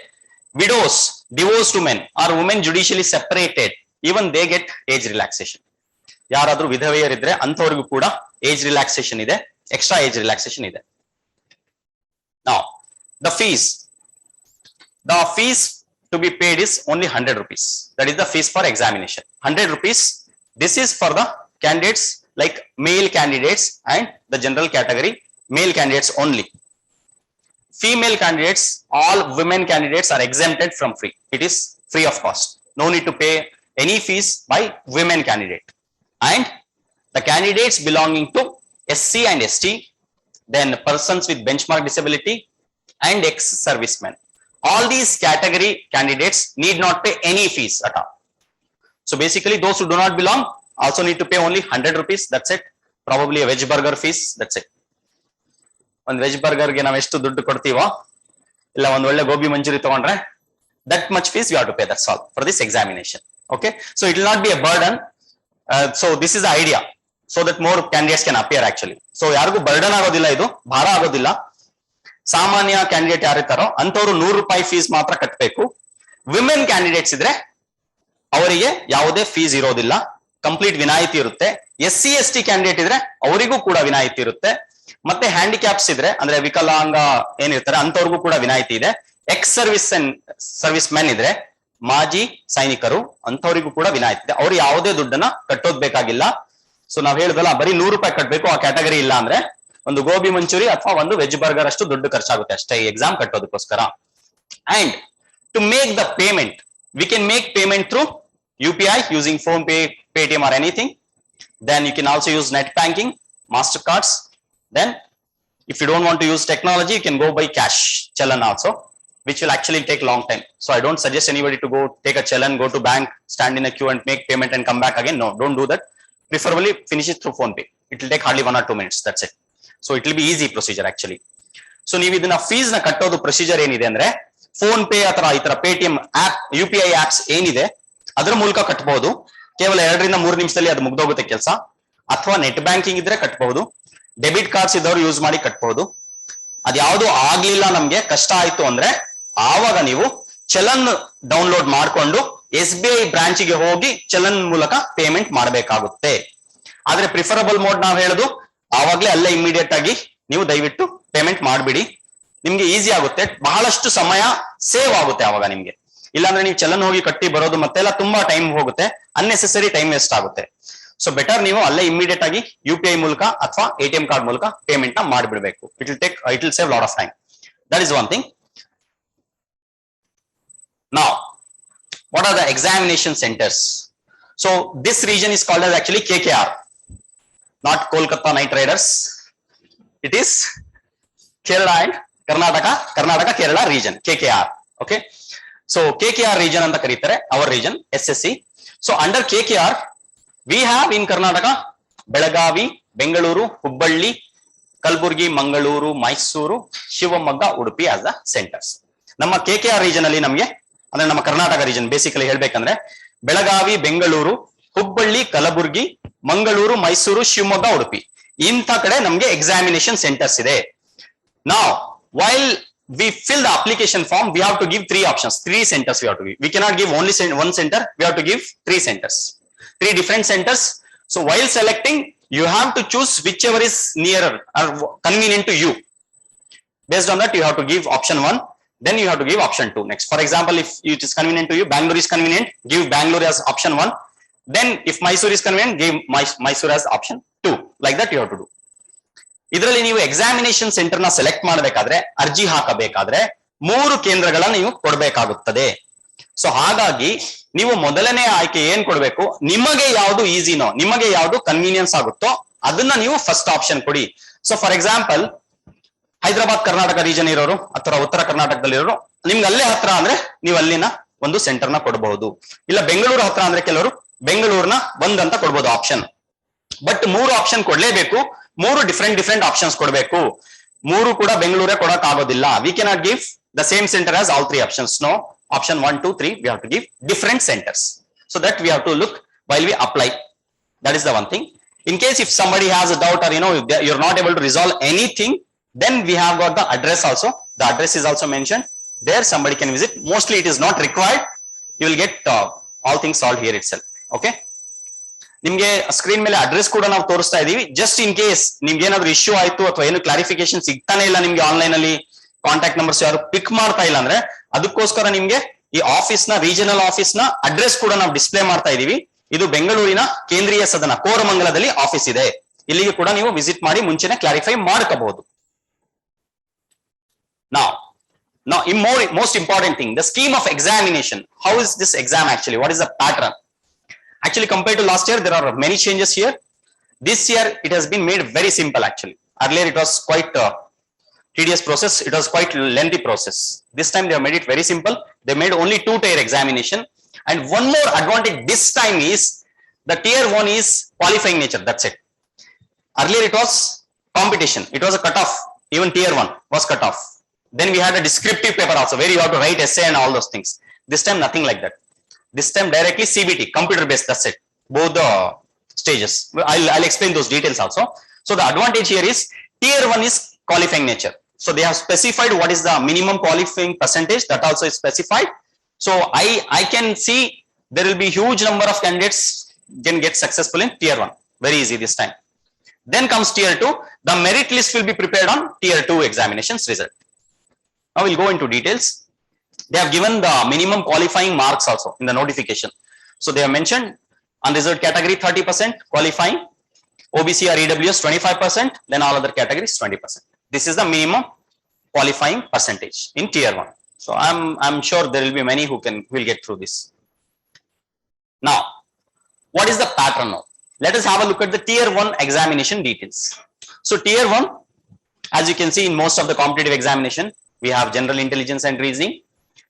widow's, divorced women or women judicially separated, even they get age relaxation. ಯಾರಾದ್ರೂ ವಿಧವೆಯರಿದ್ರೆ ಅಂಥವ್ರಿಗೂ ಕೂಡ ಏಜ್ ರಿಲ್ಯಾಕ್ಸೇಷನ್ ಇದೆ, ಎಕ್ಸ್ಟ್ರಾ ಏಜ್ ರಿಲ್ಯಾಕ್ಸೇಷನ್ ಇದೆ. Now, the fees to be paid is only 100 rupees. That is the fees for examination. 100 rupees. This is for the candidates like male candidates and the general category male candidates only. Female candidates, all women candidates are exempted from free. It is free of cost. No need to pay any fees by women candidate. And the candidates belonging to SC and ST, then persons with benchmark disability and ex-servicemen. All these category candidates need not pay any fees at all. So basically those who do not belong also need to pay only 100 rupees. That's it. Probably a veg burger fees. That's it. ಒಂದು veg ಬರ್ಗರ್ಗೆ ನಾವು ಎಷ್ಟು ದುಡ್ಡು ಕೊಡ್ತೀವೋ, ಇಲ್ಲ ಒಂದು ಒಳ್ಳೆ ಗೋಬಿ ಮಂಚೂರಿ ತಗೊಂಡ್ರೆ that much fees you have to pay, that's all for this examination. Okay, so it will not be a burden. So this is the idea, so that more candidates can appear actually. So ಯಾರಿಗೂ burden ಆಗೋದಿಲ್ಲ, ಇದು ಭಾರ ಆಗೋದಿಲ್ಲ. ಸಾಮಾನ್ಯ candidate ಯಾರಿರ್ತಾರೋ ಅಂತವರು ₹100 fees ಮಾತ್ರ ಕಟ್ಟಬೇಕು. Women candidates ಇದ್ರೆ ಅವರಿಗೆ ಯಾವುದೇ ಫೀಸ್ ಇರೋದಿಲ್ಲ, ಕಂಪ್ಲೀಟ್ ವಿನಾಯಿತಿ ಇರುತ್ತೆ. SC/ST ಕ್ಯಾಂಡಿಡೇಟ್ ಇದ್ರೆ ಅವರಿಗೂ ಕೂಡ ವಿನಾಯಿತಿ ಇರುತ್ತೆ. ಮತ್ತೆ ಹ್ಯಾಂಡಿಕ್ಯಾಪ್ಸ್ ಇದ್ರೆ ಅಂದ್ರೆ ವಿಕಲಾಂಗ ಏನಿರ್ತಾರೆ ಅಂತವ್ರಿಗೂ ಕೂಡ ವಿನಾಯಿತಿ ಇದೆ. ಎಕ್ಸ್ ಸರ್ವಿಸ್ ಮೆನ್ ಇದ್ರೆ ಮಾಜಿ ಸೈನಿಕರು ಅಂತವರಿಗೂ ಕೂಡ ವಿನಾಯಿತಿ ಇದೆ. ಅವ್ರು ಯಾವುದೇ ದುಡ್ಡನ್ನ ಕಟ್ಟೋದ್ ಬೇಕಾಗಿಲ್ಲ. ಸೊ ನಾವ್ ಹೇಳಿದಲ್ಲ ಬರೀ ₹100 ಕಟ್ಟಬೇಕು, ಆ ಕ್ಯಾಟಗರಿ ಇಲ್ಲ ಅಂದ್ರೆ ಒಂದು ಗೋಬಿ ಮಂಚೂರಿ ಅಥವಾ ಒಂದು ವೆಜ್ ಬರ್ಗರ್ ಅಷ್ಟು ದುಡ್ಡು ಖರ್ಚಾಗುತ್ತೆ ಅಷ್ಟೇ ಈ ಎಕ್ಸಾಮ್ ಕಟ್ಟೋದಕ್ಕೋಸ್ಕರ. And to make the payment, we can make payment through UPI using PhonePe, Paytm or anything. Then you can also use net banking, Mastercards. Then if you don't want to use technology, you can go by cash, challan also, which will actually take long time. So I don't suggest anybody to go take a challan, go to bank, stand in a queue and make payment and come back again. No, don't do that. Preferably finish it through PhonePe. It will take hardly 1 or 2 minutes. That's it. So it will be easy procedure actually. So ನೀವು ಇದನ್ನ fees ನ ಕಟ್ಟೋದು procedure ಏನಿದೆ ಅಂದ್ರೆ PhonePe ಅಥವಾ ಈ ತರ Paytm app, UPI apps ಏನಿದೆ ಅದರ ಮೂಲಕ ಕಟ್ಟಬಹುದು. ಕೇವಲ 2 ರಿಂದ 3 ನಿಮಿಷದಲ್ಲಿ ಅದು ಮುಗ್ದೋಗುತ್ತೆ ಕೆಲಸ. ಅಥವಾ ನೆಟ್ ಬ್ಯಾಂಕಿಂಗ್ ಇದ್ರೆ ಕಟ್ಟಬಹುದು, ಡೆಬಿಟ್ ಕಾರ್ಡ್ಸ್ ಇದ್ದವರು ಯೂಸ್ ಮಾಡಿ ಕಟ್ಟಬಹುದು. ಅದ್ಯಾವುದು ಆಗ್ಲಿಲ್ಲ, ನಮ್ಗೆ ಕಷ್ಟ ಆಯ್ತು ಅಂದ್ರೆ ಆವಾಗ ನೀವು ಚಲನ್ ಡೌನ್ಲೋಡ್ ಮಾಡ್ಕೊಂಡು SBI ಬ್ರಾಂಚ್ಗೆ ಹೋಗಿ ಚಲನ್ ಮೂಲಕ ಪೇಮೆಂಟ್ ಮಾಡಬೇಕಾಗುತ್ತೆ. ಆದ್ರೆ ಪ್ರಿಫರಬಲ್ ಮೋಡ್ ನಾವು ಹೇಳುದು ಆವಾಗ್ಲೇ ಅಲ್ಲೇ ಇಮಿಡಿಯೇಟ್ ಆಗಿ ನೀವು ದಯವಿಟ್ಟು ಪೇಮೆಂಟ್ ಮಾಡ್ಬಿಡಿ, ನಿಮ್ಗೆ ಈಸಿ ಆಗುತ್ತೆ, ಬಹಳಷ್ಟು ಸಮಯ ಸೇವ್ ಆಗುತ್ತೆ ಆವಾಗ ನಿಮ್ಗೆ. ಇಲ್ಲಾಂದ್ರೆ ನೀವು ಚಲನ್ ಹೋಗಿ ಕಟ್ಟಿ ಬರೋದು ಮತ್ತೆಲ್ಲ ತುಂಬಾ ಟೈಮ್ ಹೋಗುತ್ತೆ, ಅನ್ನೆಸೆಸರಿ ಟೈಮ್ ವೇಸ್ಟ್ ಆಗುತ್ತೆ. ಸೊ ಬೆಟರ್ ನೀವು ಅಲ್ಲೇ ಇಮಿಡಿಯೇಟ್ ಆಗಿ UPI ಮೂಲಕ ಅಥವಾ ATM ಕಾರ್ಡ್ ಮೂಲಕ ಪೇಮೆಂಟ್ ನ ಮಾಡಿಬಿಡ್ಬೇಕು. It will save lot of time. That is one thing. Now, what are the examination centers? So this region is called as actually KKR, not Kolkata Knight Riders. It is Kerala and Karnataka Kerala region, KKR. Okay. So KKR region anta karitare, our region SSC. So under KKR we have in Karnataka Belagavi, Bengaluru, Hubballi, Kalburgi, Mangaluru, Mysuru, Shivamogga, Udupi as the centers. ನಮ್ಮ KKR region ಅಲ್ಲಿ ನಮಗೆ ಅಂದ್ರೆ ನಮ್ಮ Karnataka region basically ಹೇಳ್ಬೇಕಂದ್ರೆ ಬೆಳಗಾವಿ, ಬೆಂಗಳೂರು, ಹುಬ್ಬಳ್ಳಿ, ಕಲಬುರ್ಗಿ, ಮಂಗಳೂರು, ಮೈಸೂರು, ಶಿವಮೊಗ್ಗ, ಉಡುಪಿ ಇಂಥ ಕಡೆ ನಮಗೆ examination centres ಇದೆ. Now while we fill the application form, we have to give 3 options, 3 centers we have to give. We cannot give only one center, we have to give 3 centers, 3 different centers. So while selecting, you have to choose whichever is nearer or convenient to you. Based on that, you have to give option 1, then you have to give option 2 next. For example, if it is convenient to you, Bangalore is convenient, give Bangalore as option 1. Then if Mysore is convenient, give Mysore as option 2. Like that you have to do. ಇದರಲ್ಲಿ ನೀವು examination centre ನ select ಮಾಡಬೇಕಾದ್ರೆ, ಅರ್ಜಿ ಹಾಕಬೇಕಾದ್ರೆ 3 ಕೇಂದ್ರಗಳನ್ನ ನೀವು ಕೊಡಬೇಕಾಗುತ್ತದೆ. So ಹಾಗಾಗಿ ನೀವು ಮೊದಲನೇ ಆಯ್ಕೆ ಏನ್ ಕೊಡಬೇಕು, ನಿಮಗೆ ಯಾವುದು ಈಸಿನೋ, ನಿಮಗೆ ಯಾವುದು ಕನ್ವೀನಿಯನ್ಸ್ ಆಗುತ್ತೋ ಅದನ್ನ ನೀವು ಫಸ್ಟ್ ಆಪ್ಷನ್ ಕೊಡಿ. So for example Hyderabad Karnataka region ಇರೋರು ಅಥವಾ ಉತ್ತರ ಕರ್ನಾಟಕದಲ್ಲಿ ಇರೋರು, ನಿಮ್ಗೆ ಅಲ್ಲೇ ಹತ್ರ ಅಂದ್ರೆ ನೀವು ಅಲ್ಲಿನ ಒಂದು ಸೆಂಟರ್ ನ ಕೊಡಬಹುದು. ಇಲ್ಲ ಬೆಂಗಳೂರು ಹತ್ರ ಅಂದ್ರೆ ಕೆಲವರು ಬೆಂಗಳೂರಿನ 1 ಅಂತ ಕೊಡ್ಬೋದು ಆಪ್ಷನ್. ಬಟ್ 3 ಆಪ್ಷನ್ ಕೊಡ್ಲೇಬೇಕು, 3 ಡಿಫರೆಂಟ್ ಆಪ್ಷನ್ಸ್ ಕೊಡಬೇಕು. 3 ಕೂಡ ಬೆಂಗಳೂರೇ ಕೊಡಕ್ ಆಗೋದಿಲ್ಲ. We cannot give the same centre as all 3 options. No, option 1, 2, 3 we have to give different centres. So that we have to look while we apply. That is the one thing. In case if somebody has a doubt or you're not able to resolve anything, then we have got the address also. The address is also mentioned there, somebody can visit. Mostly it is not required, you will get all things solved here itself. Okay, ನಿಮ್ಗೆ screen ಮೇಲೆ address ಕೂಡ ನಾವು ತೋರಿಸ್ತಾ ಇದೀವಿ. Just in case ನಿಮ್ಗೆ ಏನಾದ್ರು issue ಆಯ್ತು ಅಥವಾ ಏನು ಕ್ಲಾರಿಫಿಕೇಶನ್ ಸಿಗ್ತಾನೆ ಇಲ್ಲ, ನಿಮ್ಗೆ ಆನ್ಲೈನ್ ಅಲ್ಲಿ ಕಾಂಟ್ಯಾಕ್ಟ್ ನಂಬರ್ಸ್ ಯಾರು ಪಿಕ್ ಮಾಡ್ತಾ ಇಲ್ಲ ಅಂದ್ರೆ ಅದಕ್ಕೋಸ್ಕರ ನಿಮ್ಗೆ ಈ ಆಫೀಸ್ ನ, ರೀಜನಲ್ ಆಫೀಸ್ ನ ಅಡ್ರೆಸ್ ಕೂಡ ನಾವು ಡಿಸ್ಪ್ಲೇ ಮಾಡ್ತಾ ಇದೀವಿ. ಇದು ಬೆಂಗಳೂರಿನ ಕೇಂದ್ರೀಯ ಸದನ ಕೋರಮಂಗಲದಲ್ಲಿ ಆಫೀಸ್ ಇದೆ. ಇಲ್ಲಿಗೆ ಕೂಡ ನೀವು ವಿಸಿಟ್ ಮಾಡಿ ಮುಂಚೆನೆ ಕ್ಲಾರಿಫೈ ಮಾಡ್ಕೋಬಹುದು. Now, most important thing, the scheme of examination. How is this exam actually? What is the pattern? Actually, compared to last year, there are many changes here. This year, it has been made very simple actually. Earlier, it was quite tedious process. It was quite lengthy process. This time, they have made it very simple. They made only 2-tier examination. And one more advantage this time is the tier 1 is qualifying nature. That's it. Earlier, it was competition. It was a cutoff. Even tier 1 was cut off. Then we had a descriptive paper also where you have to write essay and all those things. This time nothing like that. This time directly CBT, computer based, that's it. Both the stages. I'll explain those details also. So the advantage here is tier 1 is qualifying nature. So they have specified what is the minimum qualifying percentage, that also is specified. So I can see there will be huge number of candidates can get successful in tier 1. Very easy this time. Then comes tier 2. The merit list will be prepared on tier 2 examinations result. Now we'll go into details. They have given the minimum qualifying marks also in the notification. So they have mentioned unreserved category 30%, qualifying, OBC or EWS 25%, then all other categories 20%. This is the minimum qualifying percentage in tier 1. So I'm sure there will be many who will get through this. Now, what is the pattern now? Let us have a look at the tier 1 examination details. So tier 1, as you can see in most of the competitive examination, we have general intelligence and reasoning,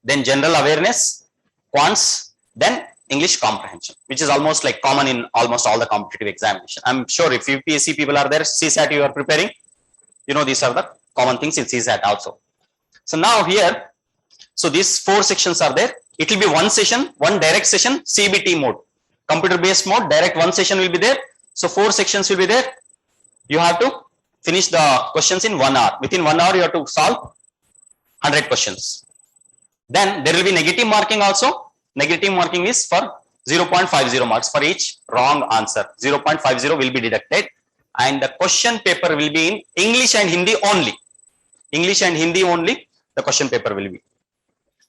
then general awareness, quants, then English comprehension, which is almost like common in almost all the competitive examination. I'm sure if UPSC people are there, CSAT you are preparing, you know these are the common things in CSAT also. So now here, so these 4 sections are there. It will be one session, one direct session, CBT mode, computer based mode, direct one session will be there. So 4 sections will be there. You have to finish the questions in 1 hour. Within 1 hour, you have to solve 100 questions. Then there will be negative marking also. Negative marking is for 0.50 marks for each wrong answer. 0.50 will be deducted. And the question paper will be in English and Hindi only. English and Hindi only, the question paper will be.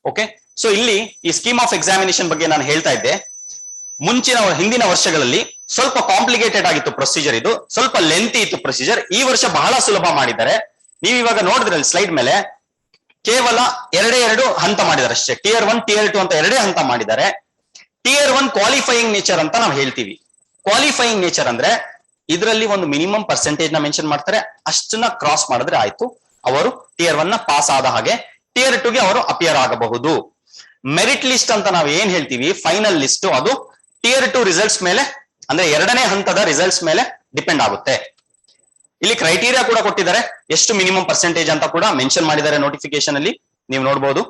Okay. So ಇಲ್ಲಿ ಈ scheme of examination ಬಗ್ಗೆ ನಾನು ಹೇಳ್ತಾ ಇದ್ದೆ. ಹಿಂದಿನ ವರ್ಷಗಳಲ್ಲಿ ಸ್ವಲ್ಪ complicated ಆಗಿತ್ತು ಪ್ರೊಸೀಜರ್, ಇದು ಸ್ವಲ್ಪ ಲೆಂತಿ ಇತ್ತು ಪ್ರೊಸೀಜರ್. ಈ ವರ್ಷ ಬಹಳ ಸುಲಭ ಮಾಡಿದ್ದಾರೆ. ನೀವು ಇವಾಗ ನೋಡಿದ್ರಲ್ಲಿ ಸ್ಲೈಡ್ ಮೇಲೆ ಕೇವಲ 2 ಹಂತ ಮಾಡಿದ್ದಾರೆ ಅಷ್ಟೇ. ಟಿಯರ್ 1 ಟಿಯರ್ 2 ಅಂತ 2 ಹಂತ ಮಾಡಿದ್ದಾರೆ. ಟಿಯರ್ 1 ಕ್ವಾಲಿಫೈಯಿಂಗ್ ನೇಚರ್ ಅಂತ ನಾವು ಹೇಳ್ತೀವಿ. ಕ್ವಾಲಿಫೈಯಿಂಗ್ ನೇಚರ್ ಅಂದ್ರೆ ಇದರಲ್ಲಿ ಒಂದು ಮಿನಿಮಮ್ ಪರ್ಸೆಂಟೇಜ್ ನ ಮೆನ್ಷನ್ ಮಾಡ್ತಾರೆ, ಅಷ್ಟನ್ನ ಕ್ರಾಸ್ ಮಾಡಿದ್ರೆ ಆಯ್ತು, ಅವರು ಟಿಯರ್ 1 ನ ಪಾಸ್ ಆದ ಹಾಗೆ. ಟಿಯರ್ 2 ಗೆ ಅವರು ಅಪಿಯರ್ ಆಗಬಹುದು. ಮೆರಿಟ್ ಲಿಸ್ಟ್ ಅಂತ ನಾವು ಏನ್ ಹೇಳ್ತೀವಿ, ಫೈನಲ್ ಲಿಸ್ಟ್, ಅದು ಟಿಯರ್ 2 ರಿಸಲ್ಟ್ಸ್ ಮೇಲೆ ಅಂದ್ರೆ 2ನೇ ಹಂತದ ರಿಸಲ್ಟ್ಸ್ ಮೇಲೆ ಡಿಪೆಂಡ್ ಆಗುತ್ತೆ. ಇಲ್ಲಿ ಕ್ರೈಟೀರಿಯಾ ಕೂಡ ಕೊಟ್ಟಿದ್ದಾರೆ, ಎಷ್ಟು ಮಿನಿಮಮ್ ಪರ್ಸೆಂಟೇಜ್ ಅಂತ ಕೂಡ ಮೆನ್ಷನ್ ಮಾಡಿದ್ದಾರೆ ನೋಟಿಫಿಕೇಶನ್ ಅಲ್ಲಿ, ನೀವು ನೋಡಬಹುದು.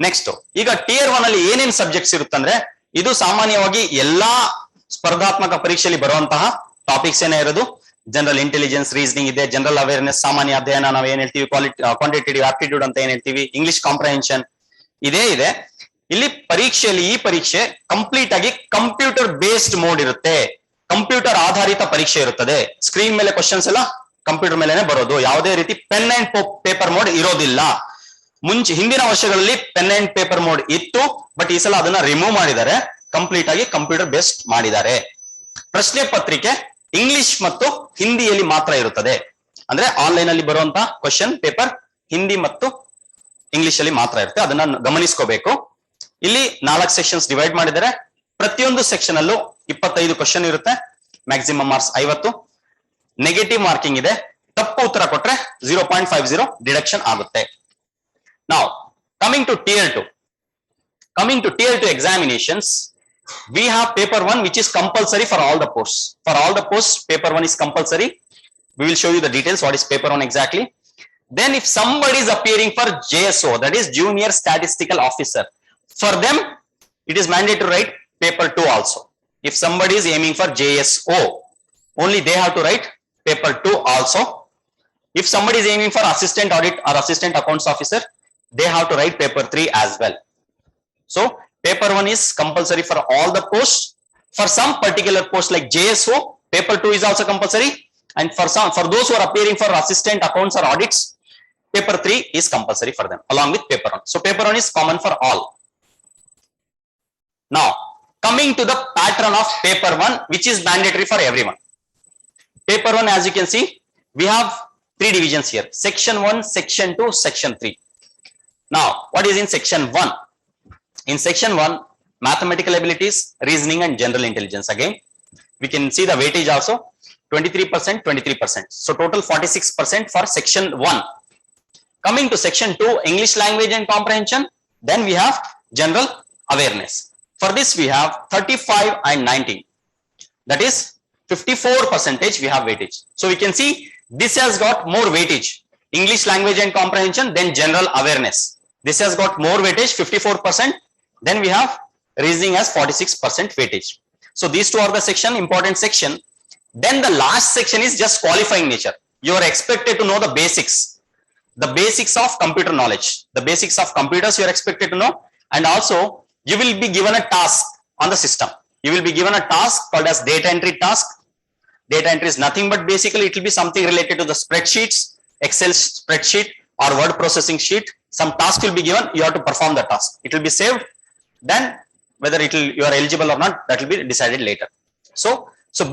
ನೆಕ್ಸ್ಟ್, ಈಗ ಟಿಯರ್ 1 ಅಲ್ಲಿ ಏನೇನ್ ಸಬ್ಜೆಕ್ಟ್ಸ್ ಇರುತ್ತಂದ್ರೆ, ಇದು ಸಾಮಾನ್ಯವಾಗಿ ಎಲ್ಲಾ ಸ್ಪರ್ಧಾತ್ಮಕ ಪರೀಕ್ಷೆಯಲ್ಲಿ ಬರುವಂತಹ ಟಾಪಿಕ್ಸ್ ಏನೇ ಇರೋದು. ಜನರಲ್ ಇಂಟೆಲಿಜೆನ್ಸ್, ರೀಸನಿಂಗ್ ಇದೆ, ಜನರಲ್ ಅವೇರ್ನೆಸ್, ಸಾಮಾನ್ಯ ಅಧ್ಯಯನ ನಾವು ಏನ್ ಹೇಳ್ತೀವಿ, ಕ್ವಾಂಟಿಟೇಟಿವ್ ಆಪ್ಟಿಟ್ಯೂಡ್ ಅಂತ ಏನ್ ಹೇಳ್ತೀವಿ, ಇಂಗ್ಲಿಷ್ ಕಾಂಪ್ರಹೆನ್ಷನ್ ಇದೇ ಇದೆ. ಇಲ್ಲಿ ಪರೀಕ್ಷೆಯಲ್ಲಿ ಈ ಪರೀಕ್ಷೆ ಕಂಪ್ಲೀಟ್ ಆಗಿ ಕಂಪ್ಯೂಟರ್ ಬೇಸ್ಡ್ ಮೋಡ್ ಇರುತ್ತೆ, ಕಂಪ್ಯೂಟರ್ ಆಧಾರಿತ ಪರೀಕ್ಷೆ ಇರುತ್ತದೆ. ಸ್ಕ್ರೀನ್ ಮೇಲೆ ಕ್ವಶನ್ಸ್ ಎಲ್ಲ ಕಂಪ್ಯೂಟರ್ ಮೇಲೆನೆ ಬರೋದು, ಯಾವುದೇ ರೀತಿ ಪೆನ್ ಅಂಡ್ ಪೇಪರ್ ಮೋಡ್ ಇರೋದಿಲ್ಲ. ಹಿಂದಿನ ವರ್ಷಗಳಲ್ಲಿ ಪೆನ್ ಅಂಡ್ ಪೇಪರ್ ಮೋಡ್ ಇತ್ತು, ಬಟ್ ಈ ಸಲ ಅದನ್ನ ರಿಮೂವ್ ಮಾಡಿದ್ದಾರೆ, ಕಂಪ್ಲೀಟ್ ಆಗಿ ಕಂಪ್ಯೂಟರ್ ಬೇಸ್ಡ್ ಮಾಡಿದ್ದಾರೆ. ಪ್ರಶ್ನೆ ಪತ್ರಿಕೆ ಇಂಗ್ಲಿಷ್ ಮತ್ತು ಹಿಂದಿಯಲ್ಲಿ ಮಾತ್ರ ಇರುತ್ತದೆ. ಅಂದ್ರೆ ಆನ್ಲೈನ್ ಅಲ್ಲಿ ಬರುವಂತ ಕ್ವಶನ್ ಪೇಪರ್ ಹಿಂದಿ ಮತ್ತು ಇಂಗ್ಲಿಷ್ ಅಲ್ಲಿ ಮಾತ್ರ ಇರುತ್ತೆ, ಅದನ್ನ ಗಮನಿಸ್ಕೋಬೇಕು. ಇಲ್ಲಿ 4 ಸೆಕ್ಷನ್ಸ್ ಡಿವೈಡ್ ಮಾಡಿದ್ದಾರೆ. ಪ್ರತಿಯೊಂದು ಸೆಕ್ಷನ್ ಅಲ್ಲೂ 25 ಕ್ವಶನ್ ಇರುತ್ತೆ, ಮ್ಯಾಕ್ಸಿಮಮ್ ಮಾರ್ಕ್ಸ್ 50. ನೆಗೆಟಿವ್ ಮಾರ್ಕಿಂಗ್ ಇದೆ, ತಪ್ಪು ಉತ್ತರ ಕೊಟ್ರೆ 0.50 ಡಿಡಕ್ಷನ್ ಆಗುತ್ತೆ. ನಾವು coming two tier 2 examinations, we have paper 1 which is compulsory for all the posts. For all the posts, paper 1 is compulsory. We will show you the details what is paper 1 exactly. Then if somebody is appearing for JSO, that is Junior Statistical Officer, for them it is mandatory to write paper 2 also. If somebody is aiming for JSO, only they have to write paper 2 also. If somebody is aiming for Assistant Audit or Assistant Accounts Officer, they have to write paper 3 as well. So paper 1 is compulsory for all the posts. For some particular posts like JSO, paper 2 is also compulsory, and for those who are appearing for Assistant Accounts or Audits, paper 3 is compulsory for them along with paper 1. So paper 1 is common for all. Now coming to the pattern of paper 1, which is mandatory for everyone. Paper 1, as you can see, we have 3 divisions here: section 1, section 2, section 3. Now what is in section 1? In section 1, mathematical abilities, reasoning and general intelligence. Again, we can see the weightage also, 23%, 23%. So total 46% for section 1. Coming to section 2, English language and comprehension, then we have general awareness. For this we have 35 and 19. That is 54% we have weightage. So we can see this has got more weightage. English language and comprehension, then general awareness. This has got more weightage, 54%. Then we have reasoning as 46% weightage. So these two are the important section. Then the last section is just qualifying nature. You are expected to know the basics of computer knowledge, the basics of computers you are expected to know, and also you will be given a task on the system. You will be given a task called as data entry task. Data entry is nothing but basically it will be something related to the spreadsheets, Excel spreadsheet or word processing sheet. Some task will be given, you have to perform the task. It will be saved, then whether you are eligible or not, that will be decided later. So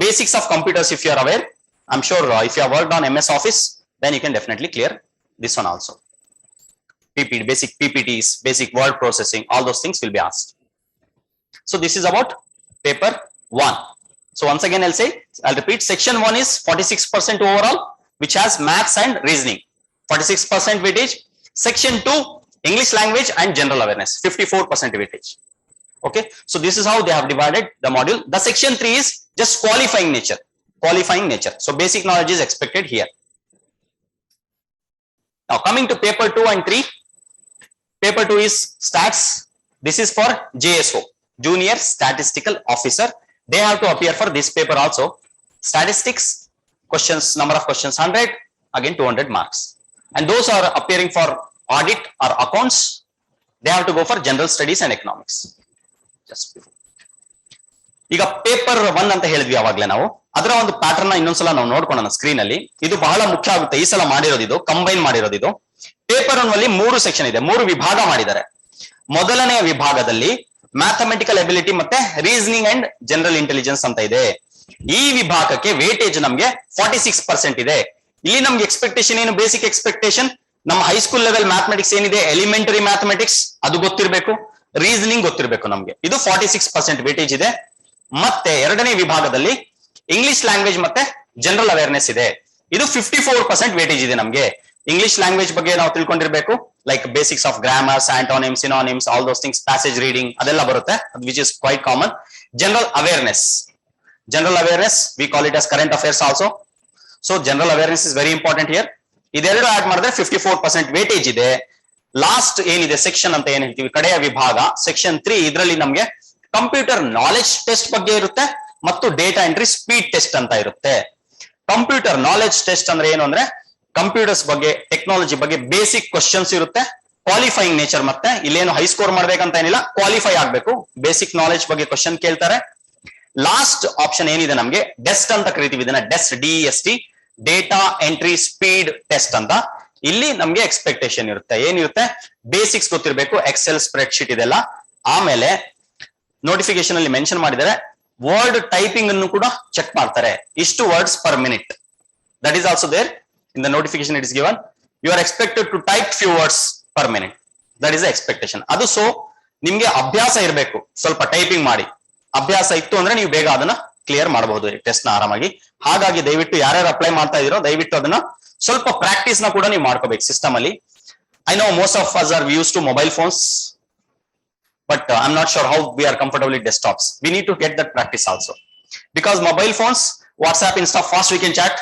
basics of computers, if you are aware, I'm sure if you have worked on MS Office, then you can definitely clear this one also. Basic PPTs, basic word processing, all those things will be asked. So this is about paper 1. So once again I'll repeat, section 1 is 46% overall, which has maths and reasoning, 46% weightage. Section 2, English language and general awareness, 54% weightage. Okay, so this is how they have divided the module. The section 3 is just qualifying nature. So basic knowledge is expected here. Now coming to paper 2 and 3. Paper 2 is stats. This is for JSO, Junior Statistical Officer. They have to appear for this paper also. Statistics, questions, number of questions 100, again 200 marks. And those are appearing for audit or accounts, they have to go for general studies and economics. Just before. ಈಗ paper 1 ಅಂತ ಹೇಳಿದ್ವಿ ಅವಾಗಲೇ ನಾವು, ಅದರ ಒಂದು pattern ಇನ್ನೊಂದ್ಸಲ ನಾವು ನೋಡ್ಕೊಳ್ಳೋಣ ಸ್ಕ್ರೀನ್ ಅಲ್ಲಿ. ಇದು ಬಹಳ ಮುಖ್ಯ ಆಗುತ್ತೆ, ಈ ಸಲ ಮಾಡಿರೋದು ಇದು, ಕಂಬೈನ್ ಮಾಡಿರೋದು ಇದು. ಪೇಪರ್ 1 ಅಲ್ಲಿ 3 ಸೆಕ್ಷನ್ ಇದೆ, 3 ವಿಭಾಗ ಮಾಡಿದ್ದಾರೆ. ಮೊದಲನೆಯ ವಿಭಾಗದಲ್ಲಿ ಮ್ಯಾಥಮೆಟಿಕಲ್ ಎಬಿಲಿಟಿ ಮತ್ತೆ ರೀಸನಿಂಗ್ ಅಂಡ್ ಜನರಲ್ ಇಂಟೆಲಿಜೆನ್ಸ್ ಅಂತ ಇದೆ. ಈ ವಿಭಾಗಕ್ಕೆ ವೇಟೇಜ್ ನಮ್ಗೆ 46% ಇದೆ. ಇಲ್ಲಿ ನಮ್ಗೆ ಎಕ್ಸ್ಪೆಕ್ಟೇಷನ್ ಏನು, ಬೇಸಿಕ್ ಎಕ್ಸ್ಪೆಕ್ಟೇಷನ್ ನಮ್ಮ ಹೈಸ್ಕೂಲ್ ಲೆವೆಲ್ ಮ್ಯಾಥಮೆಟಿಕ್ಸ್ ಏನಿದೆ, ಎಲಿಮೆಂಟರಿ ಮ್ಯಾಥಮೆಟಿಕ್ಸ್ ಅದು ಗೊತ್ತಿರಬೇಕು, ರೀಸನಿಂಗ್ ಗೊತ್ತಿರಬೇಕು ನಮ್ಗೆ. ಇದು 46% ವೇಟೇಜ್ ಇದೆ. ಮತ್ತೆ ಎರಡನೇ ವಿಭಾಗದಲ್ಲಿ ಇಂಗ್ಲಿಷ್ ಲ್ಯಾಂಗ್ವೇಜ್ ಮತ್ತೆ ಜನರಲ್ ಅವೇರ್ನೆಸ್ ಇದೆ. ಇದು 54% ವೇಟೇಜ್ ಇದೆ ನಮ್ಗೆ. ಇಂಗ್ಲಿಷ್ ಲ್ಯಾಂಗ್ವೇಜ್ ಬಗ್ಗೆ ನಾವು ತಿಳ್ಕೊಂಡಿರ್ಬೇಕು, like basics of grammars, antonyms, synonyms, all those things, passage reading ಅದೆಲ್ಲ ಬರುತ್ತೆ, which is quite common. General awareness, we call it as current affairs also. So general awareness is very important here. ಇದೆರಡು add ಮಾಡಿದ್ರೆ 54% weightage ಇದೆ. Last ಏನಿದೆ section ಅಂತ ಏನ್ ಹೇಳ್ತೀವಿ, ಕಡೆಯ ವಿಭಾಗ ಸೆಕ್ಷನ್ 3, ಇದರಲ್ಲಿ ನಮ್ಗೆ ಕಂಪ್ಯೂಟರ್ ನಾಲೆಡ್ಜ್ ಟೆಸ್ಟ್ ಬಗ್ಗೆ ಇರುತ್ತೆ ಮತ್ತು ಡೇಟಾ ಎಂಟ್ರಿ ಸ್ಪೀಡ್ ಟೆಸ್ಟ್ ಅಂತ ಇರುತ್ತೆ. ಕಂಪ್ಯೂಟರ್ ನಾಲೆಡ್ಜ್ ಟೆಸ್ಟ್ ಅಂದ್ರೆ ಏನು ಅಂದ್ರೆ ಕಂಪ್ಯೂಟರ್ಸ್ ಬಗ್ಗೆ, ಟೆಕ್ನಾಲಜಿ ಬಗ್ಗೆ ಬೇಸಿಕ್ ಕ್ವಶನ್ಸ್ ಇರುತ್ತೆ, ಕ್ವಾಲಿಫೈಯಿಂಗ್ ನೇಚರ್. ಮತ್ತೆ ಇಲ್ಲೇನು ಹೈ ಸ್ಕೋರ್ ಮಾಡ್ಬೇಕಂತ ಏನಿಲ್ಲ, ಕ್ವಾಲಿಫೈ ಆಗ್ಬೇಕು, ಬೇಸಿಕ್ ನಾಲೆಡ್ಜ್ ಬಗ್ಗೆ ಕ್ವಶನ್ ಕೇಳ್ತಾರೆ. ಲಾಸ್ಟ್ ಆಪ್ಷನ್ ಏನಿದೆ ನಮ್ಗೆ ಡೆಸ್ಟ್ ಅಂತ ಕರಿತೀವಿ ಇದನ್ನ, DEST, data entry speed test ಅಂತ. ಇಲ್ಲಿ ನಮ್ಗೆ ಎಕ್ಸ್ಪೆಕ್ಟೇಷನ್ ಇರುತ್ತೆ, ಏನಿರುತ್ತೆ, ಬೇಸಿಕ್ಸ್ ಗೊತ್ತಿರಬೇಕು, ಎಕ್ಸೆಲ್ ಸ್ಪ್ರೆಡ್ ಶೀಟ್ ಇದೆಲ್ಲ. ಆಮೇಲೆ ನೋಟಿಫಿಕೇಶನ್ ಅಲ್ಲಿ ಮೆನ್ಷನ್ ಮಾಡಿದರೆ ವರ್ಡ್ ಟೈಪಿಂಗ್ ಅನ್ನು ಕೂಡ ಚೆಕ್ ಮಾಡ್ತಾರೆ, ಇಷ್ಟು words per minute. That is also there in the notification. It is given you are expected to type few words per minute. That is the expectation. ಅದು so ನಿಮ್ಗೆ ಅಭ್ಯಾಸ ಇರಬೇಕು, ಸ್ವಲ್ಪ ಟೈಪಿಂಗ್ ಮಾಡಿ ಅಭ್ಯಾಸ ಇತ್ತು ಅಂದ್ರೆ ನೀವು ಬೇಗ ಅದನ್ನ ಕ್ಲಿಯರ್ ಮಾಡಬಹುದು ಟೆಸ್ಟ್ ನ ಆರಾಮಾಗಿ. ಹಾಗಾಗಿ ದಯವಿಟ್ಟು ಯಾರ್ಯಾರು ಅಪ್ಲೈ ಮಾಡ್ತಾ ಇದೀರೋ ದಯವಿಟ್ಟು ಅದನ್ನ ಸ್ವಲ್ಪ ಪ್ರಾಕ್ಟೀಸ್ ನ ಕೂಡ ನೀವು ಮಾಡ್ಕೋಬೇಕು ಸಿಸ್ಟಮ್ ಅಲ್ಲಿ. I know most of us are used to mobile phones, but I'm not sure how we are comfortable with desktops. We need to get that practice also, because mobile phones, WhatsApp, Insta, fast we can chat,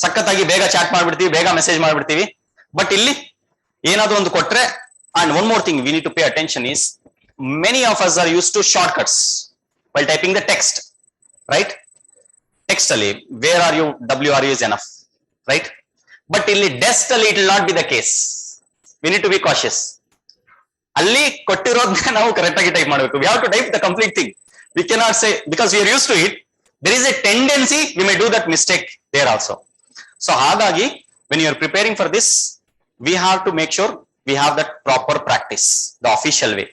ಸಕ್ಕತ್ತಾಗಿ ಬೇಗ chat ಮಾಡ್ಬಿಡ್ತೀವಿ, ಬೇಗ message ಮಾಡ್ಬಿಡ್ತೀವಿ. But ಇಲ್ಲಿ ಏನಾದ್ರೂ ಒಂದು ಕೊಟ್ರೆ, and one more thing we need to pay attention is many of us are used to shortcuts while typing the text, right? Text ಅಲ್ಲಿ where are you, WRU is enough, right? But ಇಲ್ಲಿ desk ಅಲ್ಲಿ it will not be the case. We need to be cautious. ಅಲ್ಲಿ ಕೊಟ್ಟಿರೋದನ್ನ ನಾವು correct ಆಗಿ type ಮಾಡಬೇಕು. We have to type the complete thing. We cannot say, because we are used to it, there is a tendency we may do that mistake there also. So ಹಾಗಾಗಿ when you are preparing for this, we have to make sure we have that proper practice, the official way.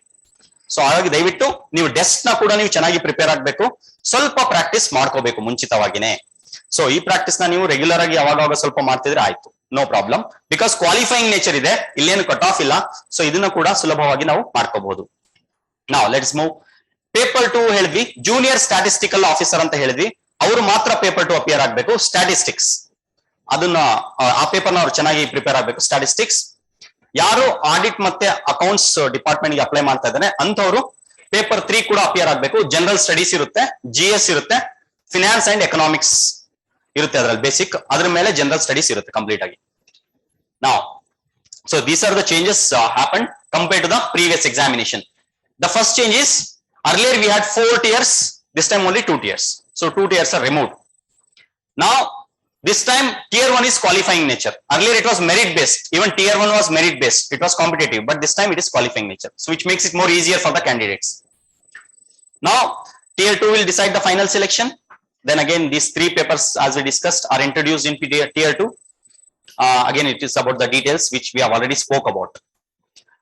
So ಹಾಗಾಗಿ ದಯವಿಟ್ಟು ನೀವು desk ನ ಕೂಡ ನೀವು ಚೆನ್ನಾಗಿ prepare ಆಗಬೇಕು, ಸ್ವಲ್ಪ ಪ್ರಾಕ್ಟೀಸ್ ಮಾಡ್ಕೋಬೇಕು ಮುಂಚಿತವಾಗಿನೇ. ಸೊ ಈ ಪ್ರಾಕ್ಟೀಸ್ ನ ನೀವು ರೆಗ್ಯುಲರ್ ಆಗಿ ಯಾವಾಗ ಸ್ವಲ್ಪ ಮಾಡ್ತಿದ್ರೆ ಆಯ್ತು, no problem. Because qualifying nature ಇದೆ, ಇಲ್ಲೇನು ಕಟ್ ಆಫ್ ಇಲ್ಲ. ಸೊ ಇದನ್ನ ಕೂಡ ಸುಲಭವಾಗಿ ನಾವು ಮಾಡ್ಕೋಬಹುದು. ನಾವು ಲೆಟ್ಸ್ ಮೂವ್. ಪೇಪರ್ 2 ಹೇಳಿದ್ವಿ, ಜೂನಿಯರ್ ಸ್ಟಾಟಿಸ್ಟಿಕಲ್ ಆಫೀಸರ್ ಅಂತ ಹೇಳಿದ್ವಿ, ಅವರು ಮಾತ್ರ ಪೇಪರ್ 2 ಅಪಿಯರ್ ಆಗಬೇಕು. ಸ್ಟಾಟಿಸ್ಟಿಕ್ಸ್ ಅದನ್ನ ಆ ಪೇಪರ್ ನ ಅವ್ರು ಚೆನ್ನಾಗಿ ಪ್ರಿಪೇರ್ ಆಗಬೇಕು. ಸ್ಟಾಟಿಸ್ಟಿಕ್ಸ್ ಯಾರು ಆಡಿಟ್ ಮತ್ತೆ ಅಕೌಂಟ್ಸ್ ಡಿಪಾರ್ಟ್ಮೆಂಟ್ ಗೆ ಅಪ್ಲೈ ಮಾಡ್ತಾ ಇದ್ದಾನೆ ಅಂತವರು ಪೇಪರ್ 3 ಕೂಡ ಅಪಿಯರ್ ಆಗಬೇಕು. ಜನರಲ್ ಸ್ಟಡೀಸ್ ಇರುತ್ತೆ, GS ಇರುತ್ತೆ, ಫಿನಾನ್ಸ್ ಅಂಡ್ ಎಕನಾಮಿಕ್ಸ್ ಇರುತ್ತೆ ಅದರಲ್ಲಿ ಬೇಸಿಕ್, ಅದ್ರ ಮೇಲೆ ಜನರಲ್ ಸ್ಟಡೀಸ್ ಇರುತ್ತೆ ಕಂಪ್ಲೀಟ್ ಆಗಿ. ನಾವು So these are the changes happened compared to the previous examination. The first change is earlier we had 4 tiers, this time only 2 tiers. So 2 tiers are removed. Now this time tier 1 is qualifying nature. Earlier it was merit based. Even tier 1 was merit based. It was competitive, but this time it is qualifying nature. So which makes it more easier for the candidates. Now tier 2 will decide the final selection. Then again these 3 papers as we discussed are introduced in tier 2. Again it is about the details which we have already spoke about.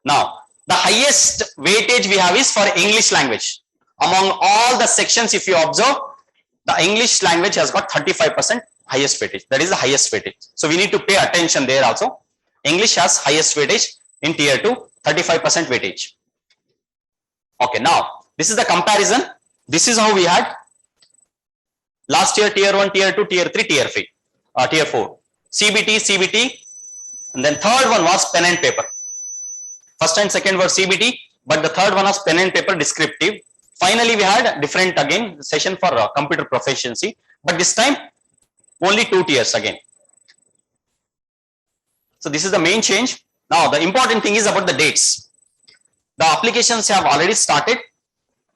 Now the highest weightage we have is for English language. Among all the sections, if you observe, the English language has got 35% highest weightage. That is the highest weightage. So we need to pay attention there also. English has highest weightage in tier 2, 35% weightage. Okay, now this is the comparison. This is how we had last year tier 1, tier 2, tier 3, tier 4. CBT, and then third one was pen and paper. First and second were CBT, but the third one was pen and paper descriptive. Finally, we had different again session for computer proficiency, but this time only 2 tiers again. So this is the main change. Now the important thing is about the dates. The applications have already started.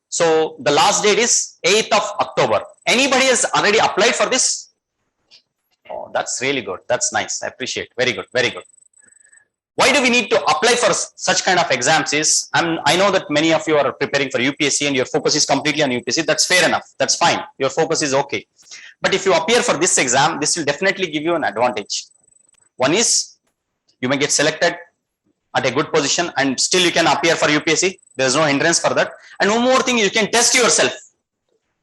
So the last date is 8th of October. Anybody has already applied for this? Oh, that's really good. That's nice. I appreciate. Very good. Very good. Why do we need to apply for such kind of exams is, I know that many of you are preparing for UPSC and your focus is completely on UPSC. That's fair enough. That's fine. Your focus is okay. But if you appear for this exam, this will definitely give you an advantage. One is you may get selected at a good position and still you can appear for UPSC. There's no hindrance for that. And one more thing, you can test yourself.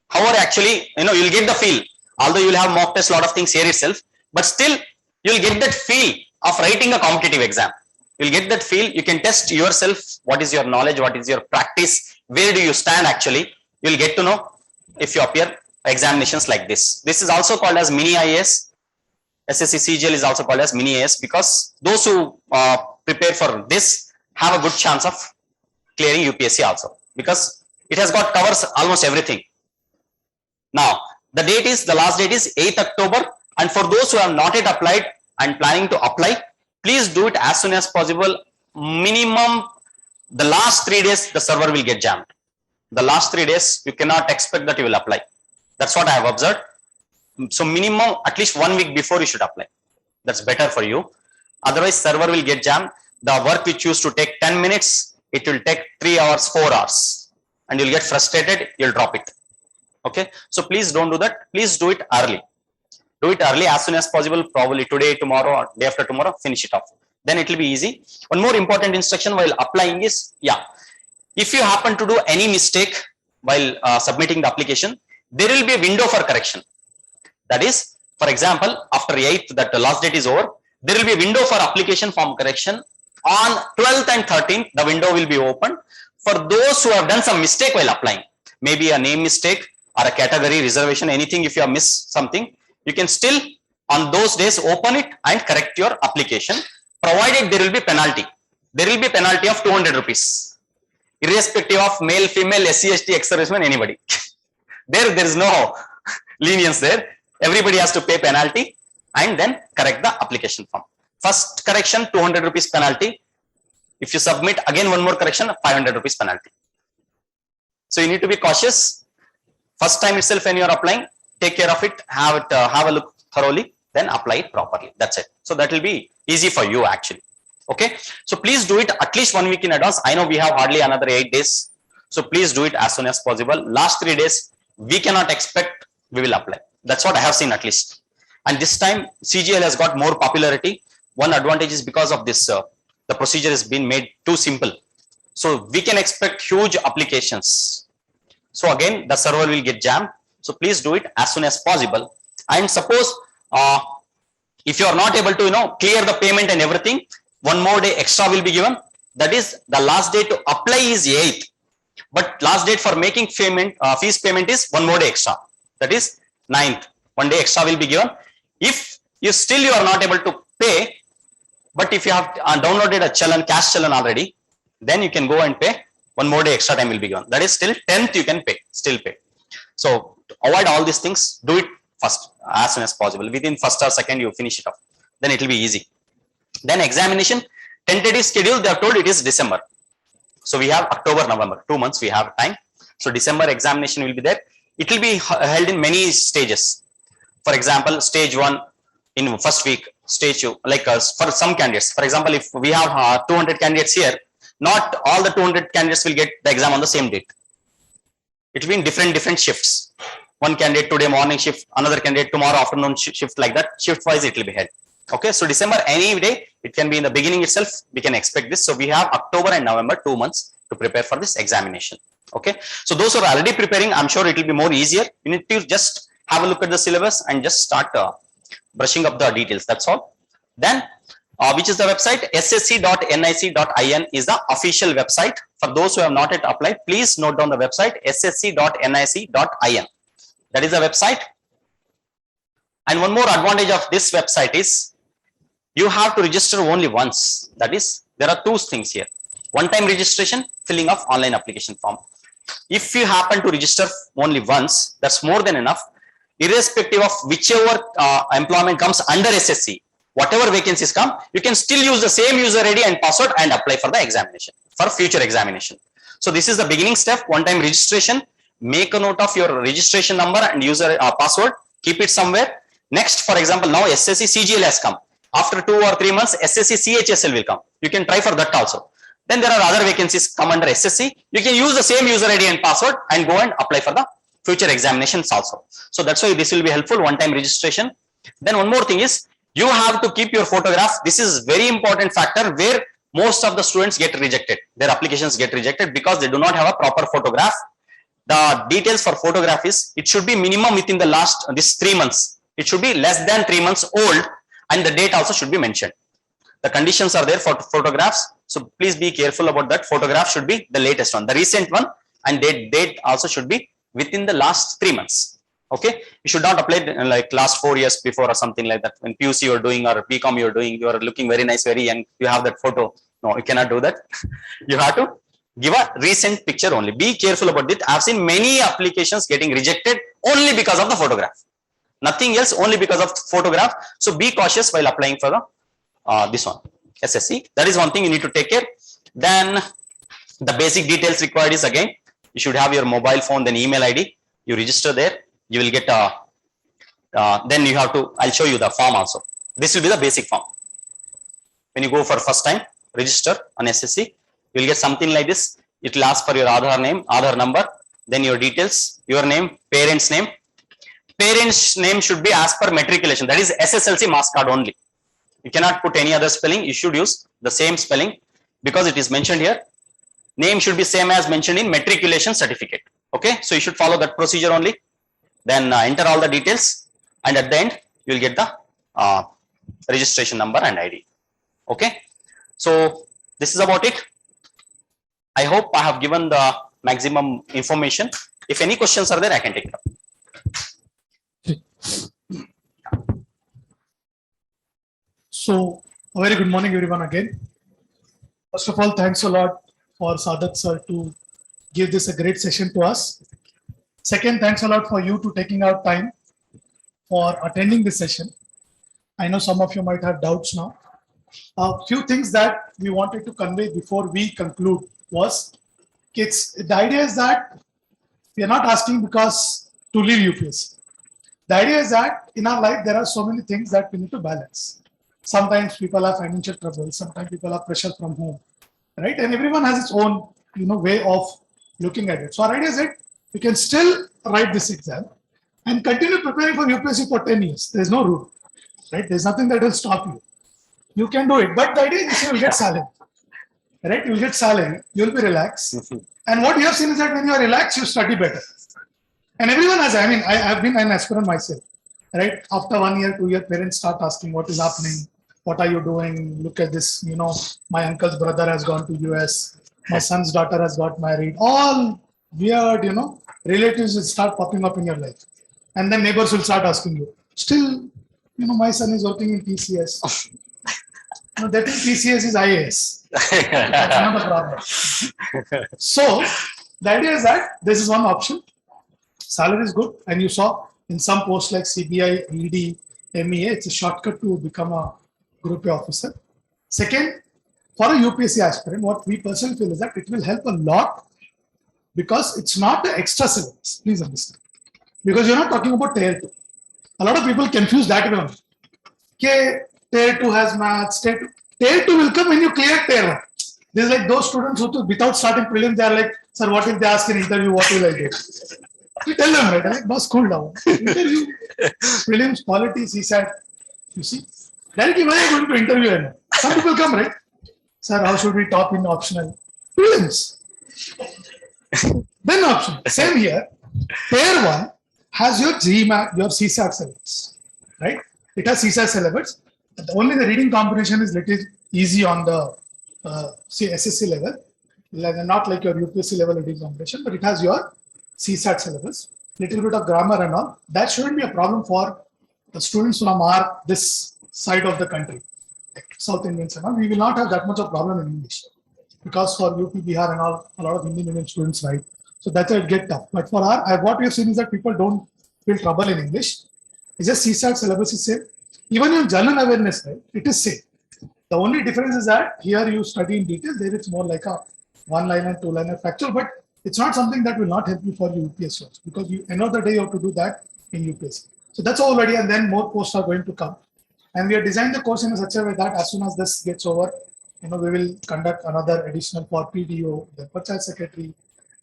However, actually, you'll get the feel. Although you'll have mock test, lot of things here itself, but still you'll get that feel of writing a competitive exam. You'll get that feel. You can test yourself. What is your knowledge? What is your practice? Where do you stand actually? You'll get to know if you appear examinations like this. This is also called as mini IAS. SSC CGL is also called as mini IAS because those who prepare for this have a good chance of clearing UPSC also because it has got covers almost everything. Now, the last date is 8th October. And for those who have not yet applied and planning to apply, please do it as soon as possible. Minimum, the last 3 days, the server will get jammed. The last 3 days, you cannot expect that you will apply. That's what I have observed. So minimum, at least 1 week before you should apply. That's better for you. Otherwise, server will get jammed. The work which used to take 10 minutes, it will take 3 hours, 4 hours. And you'll get frustrated, you'll drop it. Okay. So please don't do that. Please do it early. Do it early as soon as possible, probably today, tomorrow, or day after tomorrow, finish it off. Then it will be easy. One more important instruction while applying is, if you happen to do any mistake while submitting the application, there will be a window for correction. That is, for example, after 8th, that the last date is over, there will be a window for application form correction. On 12th and 13th, the window will be open for those who have done some mistake while applying. Maybe a name mistake or a category reservation, anything. If you have missed something, you can still on those days open it and correct your application, provided there will be penalty. There will be penalty of 200 rupees, irrespective of male, female, SC, ST, ex-serviceman, anybody. There is no lenience there. Everybody has to pay penalty and then correct the application form. First correction, 200 rupees penalty. If you submit again one more correction, 500 rupees penalty. So you need to be cautious. First time itself when you are applying, take care of it, have a look thoroughly, then apply it properly. That's it. So that will be easy for you actually. Okay. So please do it at least 1 week in advance. I know we have hardly another 8 days. So please do it as soon as possible. Last 3 days, we cannot expect we will apply. That's what I have seen at least. And this time CGL has got more popularity. One advantage is because of this, the procedure has been made too simple. So we can expect huge applications. So again, the server will get jammed. So please do it as soon as possible. And suppose if you are not able to clear the payment and everything, 1 more day extra will be given. That is, the last day to apply is 8th, but last date for making payment, fees payment is 1 more day extra. That is 9th. 1 day extra will be given. If you are not able to pay, but if you have downloaded a challan, cash challan already, then you can go and pay. 1 more day extra time will be given. That is till 10th you can pay, still pay. So to avoid all these things, do it first as soon as possible. Within first or second you finish it off. Then it will be easy. Then examination, Tentative schedule, they have told it is December. So we have October, November, 2 months we have time. So December examination will be there. It will be held in many stages. For example, stage 1 in first week, stage 2, like for some candidates. For example, if we have 200 candidates here, not all the 200 candidates will get the exam on the same date. It will be in different shifts. One candidate today morning shift, another candidate tomorrow afternoon shift, like that. Shift wise it will be held. Okay, so December any day, it can be in the beginning itself, we can expect this. So we have October and November, 2 months to prepare for this examination. Okay, so those who are already preparing, I'm sure it will be more easier. You need to just have a look at the syllabus and just start brushing up the details. That's all. Then, which is the website? ssc.nic.in is the official website. For those who have not yet applied, please note down the website ssc.nic.in. That is the website. And one more advantage of this website is you have to register only once. That is, there are two things here. One-time registration, filling of online application form. If you happen to register only once, that's more than enough. Irrespective of whichever employment comes under SSC, whatever vacancies come, you can still use the same user ID and password and apply for the examination, for future examination. So this is the beginning step, one-time registration. Make a note of your registration number and user password. Keep it somewhere. Next, for example, now SSC CGLE has come. After 2 or 3 months, SSC CHSL will come. You can try for that also. Then there are other vacancies come under SSC. You can use the same user ID and password and go and apply for the future examinations also. So that's why this will be helpful, one-time registration. Then one more thing is, you have to keep your photograph. This is very important factor where most of the students get rejected. Their applications get rejected because they do not have a proper photograph. The details for photograph is, it should be minimum within the last, this 3 months. It should be less than 3 months old, and the date also should be mentioned. The conditions are there for photographs. So please be careful about that. Photograph should be the latest one, the recent one, and date also should be within the last 3 months. Okay, you should not apply like last 4 years before or something like that. When PUC you are doing or BCom you are doing, you are looking very nice, very young, you have that photo. No, you cannot do that. You have to give a recent picture only. Be careful about it. I've seen many applications getting rejected only because of the photograph. Nothing else, only because of photograph. So be cautious while applying for the this one, SSC. That is one thing you need to take care. Then the basic details required is, again, you should have your mobile phone, then email ID. You register there. You will get then you have to, I'll show you the form also. This will be the basic form. When you go for first time, register on SSC, you will get something like this. It will ask for your Aadhaar name, Aadhaar number, then your details, your name, parents' name. Parents' name should be as per matriculation. That is SSLC marks card only. You cannot put any other spelling. You should use the same spelling because it is mentioned here. Name should be same as mentioned in matriculation certificate. Okay, so you should follow that procedure only. Then enter all the details, and at the end you will get the registration number and ID. Okay, so this is about it. I hope I have given the maximum information. If any questions are there, I can take it up. So, a very good morning, everyone, again. First of all, thanks a lot for Sadat sir to give this a great session to us. Second, thanks a lot for you to taking out time for attending this session. I know some of you might have doubts now. A few things that we wanted to convey before we conclude was, the idea is that we are not asking because to leave UPSC. The idea is that in our life, there are so many things that we need to balance. Sometimes people have financial trouble, sometimes people have pressure from home, right? And everyone has its own, way of looking at it. So our idea is that you can still write this exam and continue preparing for UPSC for 10 years. There's no rule, right? There's nothing that will stop you. You can do it. But the idea is you'll get salary, right? You'll get salary, you'll be relaxed. And what you have seen is that when you are relaxed, you study better. And everyone has, I have been an aspirant myself, right? After 1 year, 2 year, parents start asking what is happening, what are you doing? Look at this, my uncle's brother has gone to US, my son's daughter has got married. All weird, relatives will start popping up in your life. And then neighbors will start asking you, still, my son is working in TCS. That is TCS is IAS. That's not a problem. So the idea is that this is one option. Salary is good, and you saw in some posts like CBI, ED, MEA, it's a shortcut to become a group A officer. Second, for a UPSC aspirant, what we personally feel is that it will help a lot because it's not the extra syllabus. Please understand. Because you're not talking about tier 2. A lot of people confuse that way. Okay, tier 2 has maths, tier 2 will come when you clear tier 1. There's like those students who, without starting prelims, they are like, sir, what if they ask an interview, what will I do? You tell them, right? Like, boss, cool down. Interview, prelims, quality, CSAT. You see? Directly, when are you going to interview him? Some people come, right? Sir, how should we top in optional? Prelims. Then optional. Same here. Tier 1 has your GMAT, your CSAT syllabus, right? It has CSAT syllabus. Only the reading comprehension is little easy on the SSC level, not like your UPSC level reading comprehension, but it has your CSAT syllabus, little bit of grammar and all. That shouldn't be a problem for the students from this side of the country, like South Indians and all. We will not have that much of problem in English because for UP, Bihar and all, a lot of Indian students, right? So that's why it get tough. But for what we have seen is that people don't feel trouble in English. It's just CSAT syllabus is same. Even in general awareness, right, it is same. The only difference is that here you study in detail, there it's more like a 1-liner, 2-liner factual, but it's not something that will not help you for your UPSC also, because end of the day you have to do that in UPSC. So that's already, and then more posts are going to come. And we have designed the course in such a way that as soon as this gets over, we will conduct another additional for PDO, then Panchayat Secretary,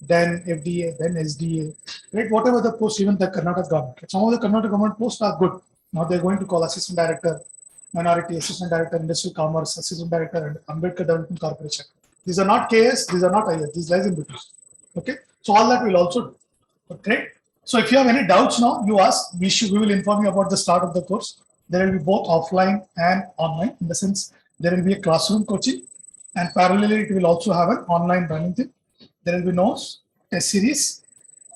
then FDA, then SDA, right? Whatever the post, even the Karnataka government. Some of the Karnataka government posts are good. Now they're going to call Assistant Director, Minority, Assistant Director, Industrial Commerce, Assistant Director, and Ambedkar Development Corporation. These are not KS, these are not IS, these lies in between. Okay, so all that we'll also do. Okay, so if you have any doubts now, you ask. We will inform you about the start of the course. There will be both offline and online. In the sense, there will be a classroom coaching, and parallelly, it will also have an online running thing. There will be notes, test series,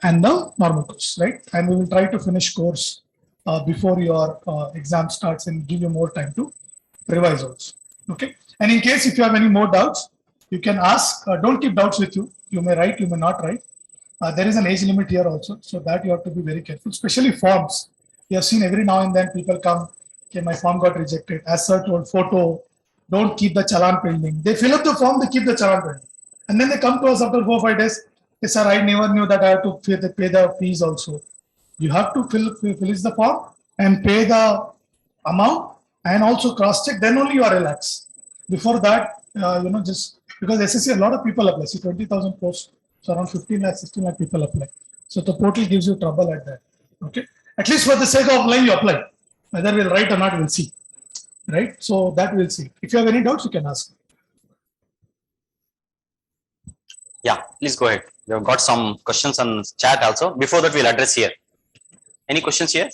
and the normal course, right? And we will try to finish course before your exam starts and give you more time to revise also. Okay. And in case if you have any more doubts, you can ask. Don't keep doubts with you. You may write, you may not write. There is an age limit here also, so that you have to be very careful, especially forms. You have seen every now and then people come, okay, my form got rejected. As sir told, photo, don't keep the challan pending. They fill up the form, they keep the challan pending. And then they come to us after 4 or 5 days. Yes, sir, I never knew that I have to pay the fees also. You have to fill the form and pay the amount and also cross-check. Then only you are relaxed. Before that, just because SSC, a lot of people apply. See, 20,000 posts, so around 15 lakh, 16 lakh people apply. So the portal gives you trouble at that. Okay, at least for the sake of applying, you apply. Whether we'll write or not, we'll see. Right? So that we'll see. If you have any doubts, you can ask. Yeah, please go ahead. We have got some questions on chat also. Before that, we'll address here. Any questions here?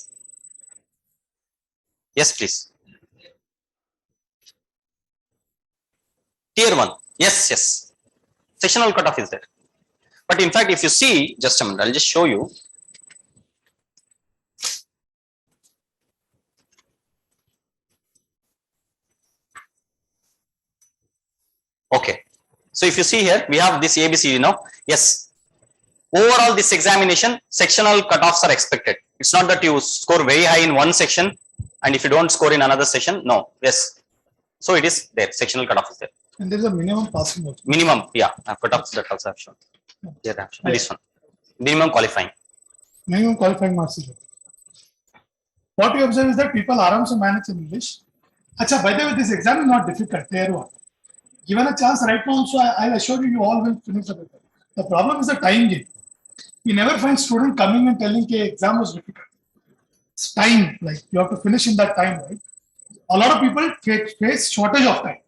Yes, please. Tier 1. Yes. Sectional cutoff is there. But in fact, if you see, just a minute, I'll just show you. Okay. So if you see here, we have this ABC, yes. Overall, this examination, sectional cutoffs are expected. It's not that you score very high in one section, and if you don't score in another section, no. Yes. So it is there. Sectional cutoff is there. And there is a minimum passing also. Minimum, yeah. Cutoffs that also have shown. Here, I have shown. This one. Minimum qualifying. Minimum qualifying marks. What we observe is that people are to manage in English. Achha, by the way, this exam is not difficult. Tier 1. Given a chance right now, also I assure you, you all will finish the paper. The problem is the time game. You never find student coming and telling the exam was difficult. It's time, like you have to finish in that time, right? A lot of people face shortage of time.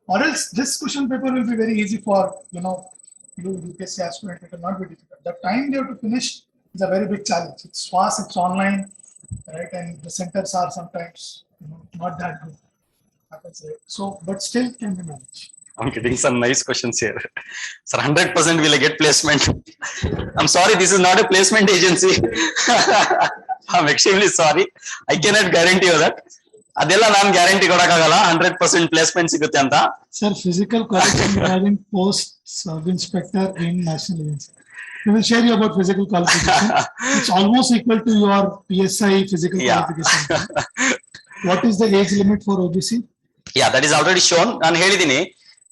Or else this question paper will be very easy for, you UPSC aspirant. It will not be difficult. The time they have to finish is a very big challenge. It's fast, it's online, right? And the centers are sometimes, not that good. So, but still can be managed. I'm getting some nice questions here. Sir, 100% will I get placement? I'm sorry, this is not a placement agency. I'm extremely sorry. I cannot guarantee you that. Adela ನಾನು guarantee ಕೊಡಕ್ಕಾಗಲ್ಲ 100% placement ಸಿಗುತ್ತೆ ಅಂತ. Sir, physical qualification post sub inspector in national agency. We will share you about physical qualification. It's almost equal to your PSI physical qualification. What is the age limit for OBC? Yeah, that is already shown. ನಾನು ಹೇಳಿದ್ದೀನಿ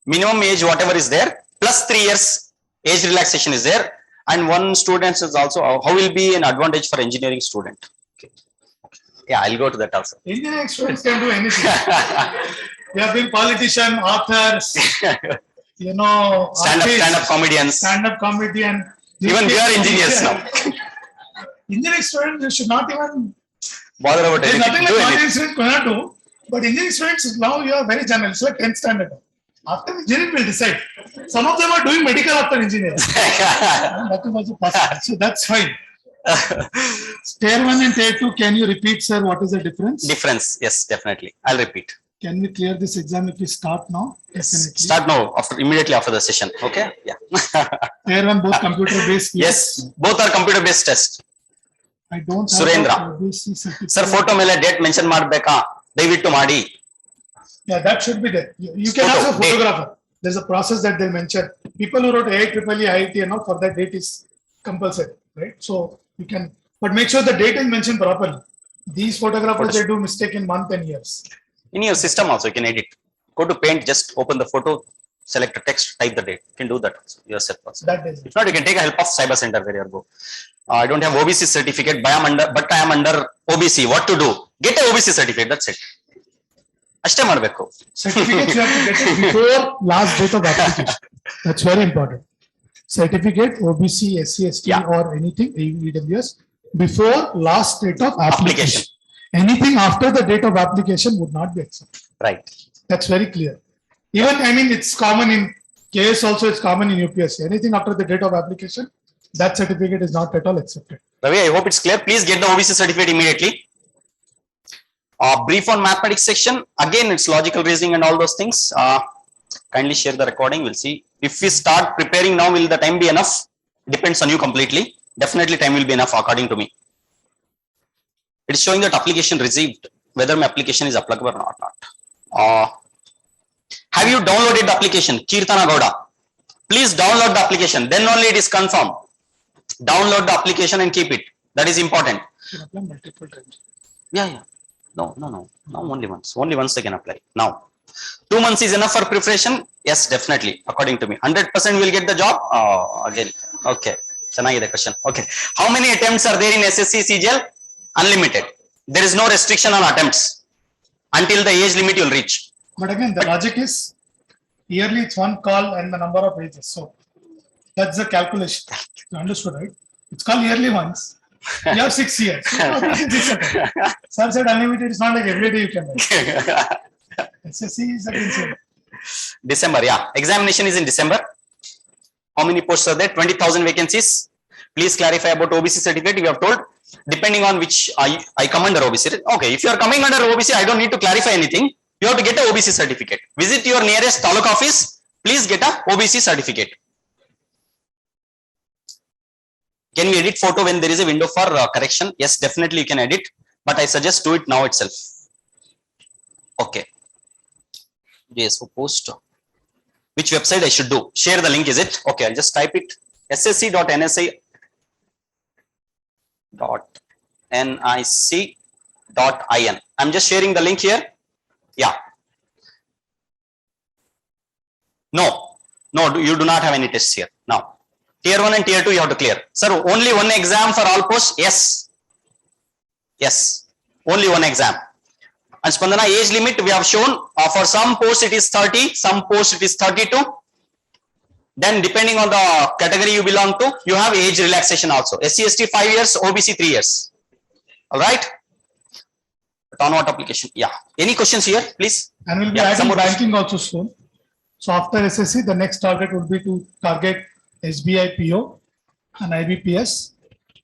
minimum age whatever is there plus 3 years age relaxation is there, and one student is also how will be an advantage for engineering student. Okay. Yeah, I'll go to that also. Engineering students can do anything. They have been politician, authors, stand-up comedians. Stand-up comedian. Even we are engineers now. Engineering students, you should not even bother about there's anything. nothing like what engineering students cannot do. But engineering students now you are very general. So 10th standard. After engineering will decide. Some of them are doing medical after engineering. That is also possible. So that's fine. Tier 1 and Tier 2, can you repeat, sir, what is the difference? Difference, yes, definitely. I'll repeat. Can we clear this exam if we start now? Yes. Definitely. Start now, immediately after the session. Okay? Yeah. Tier 1, both computer based. Yes, both are computer based test. I don't have Surendra. OBC certificate. Sir, photo mele date mention ಮಾಡಬೇಕಾ? ದಯವಿಟ್ಟು ಮಾಡಿ. Yeah, that should be there. You can Photo, ask a photographer. There's a process that they mention. People who wrote IEEE, IIT and all, for that date is compulsory, right? So you can, but make sure the date is mentioned properly. These photographers, they do mistake in month and years. In your system also, you can edit. Go to Paint, just open the photo, select a text, type the date. You can do that also, yourself also. That is it. If not, you can take a help of Cyber Center where you go. I don't have OBC certificate, but I am under OBC. What to do? Get a OBC certificate. That's it. ಅಷ್ಟೇ ಮಾಡಬೇಕು. Certificate you have to get it before last date of application. That's very important. Certificate, OBC, SC, ST, or anything, EWS, before last date of application. Anything after the date of application would not be accepted. Right. That's very clear. Even, I mean, it's common in KS also, it's common in UPSC. Anything after the date of application, that certificate is not at all accepted. Ravi, I hope it's clear. Please get the OBC certificate immediately. Brief on mathematics section. Again, it's logical reasoning and all those things. Kindly share the recording. We'll see. If we start preparing now, will the time be enough? Depends on you completely. Definitely time will be enough according to me. It is showing that application received, whether my application is applicable or not. Have you downloaded the application? Kirtana Gowda. Please download the application. Then only it is confirmed. Download the application and keep it. That is important. You can apply multiple times. Yeah. No. Only once. Only once they can apply. Now, 2 months is enough for preparation? Yes, definitely. According to me, 100% will get the job. Again, okay. Chanagide question. Okay. How many attempts are there in SSC CGL? Unlimited. There is no restriction on attempts until the age limit you'll reach. But again, the logic is yearly it's one call and the number of ages. So that's the calculation. You understood, right? It's called yearly once. You have 6 years. Sir said unlimited. It's not like every day you can write. SSC is again same. December, yeah. Examination is in December. How many posts are there? 20,000 vacancies. Please clarify about OBC certificate. You have told, depending on which I come under OBC. Okay, if you are coming under OBC, I don't need to clarify anything. You have to get a OBC certificate. Visit your nearest taluk office. Please get a OBC certificate. Can we edit photo when there is a window for correction? Yes, definitely you can edit, but I suggest do it now itself. Okay. Yes, so post. Which website I should do? Share the link, is it? Okay, I'll just type it. ssc.nsi.nic.in. I'm just sharing the link here. Yeah. No, you do not have any tests here now. Tier 1 and Tier 2 you have to clear. Sir, only one exam for all posts? Yes. Only one exam. And Spandana, age limit we have shown. For some posts it is 30, some posts it is 32. Then depending on the category you belong to, you have age relaxation also. SC, ST 5 years, OBC 3 years. All right. On what application? Yeah. Any questions here, please? And we'll be adding banking also soon. So after SSC, the next target would be to target SBI PO and IBPS.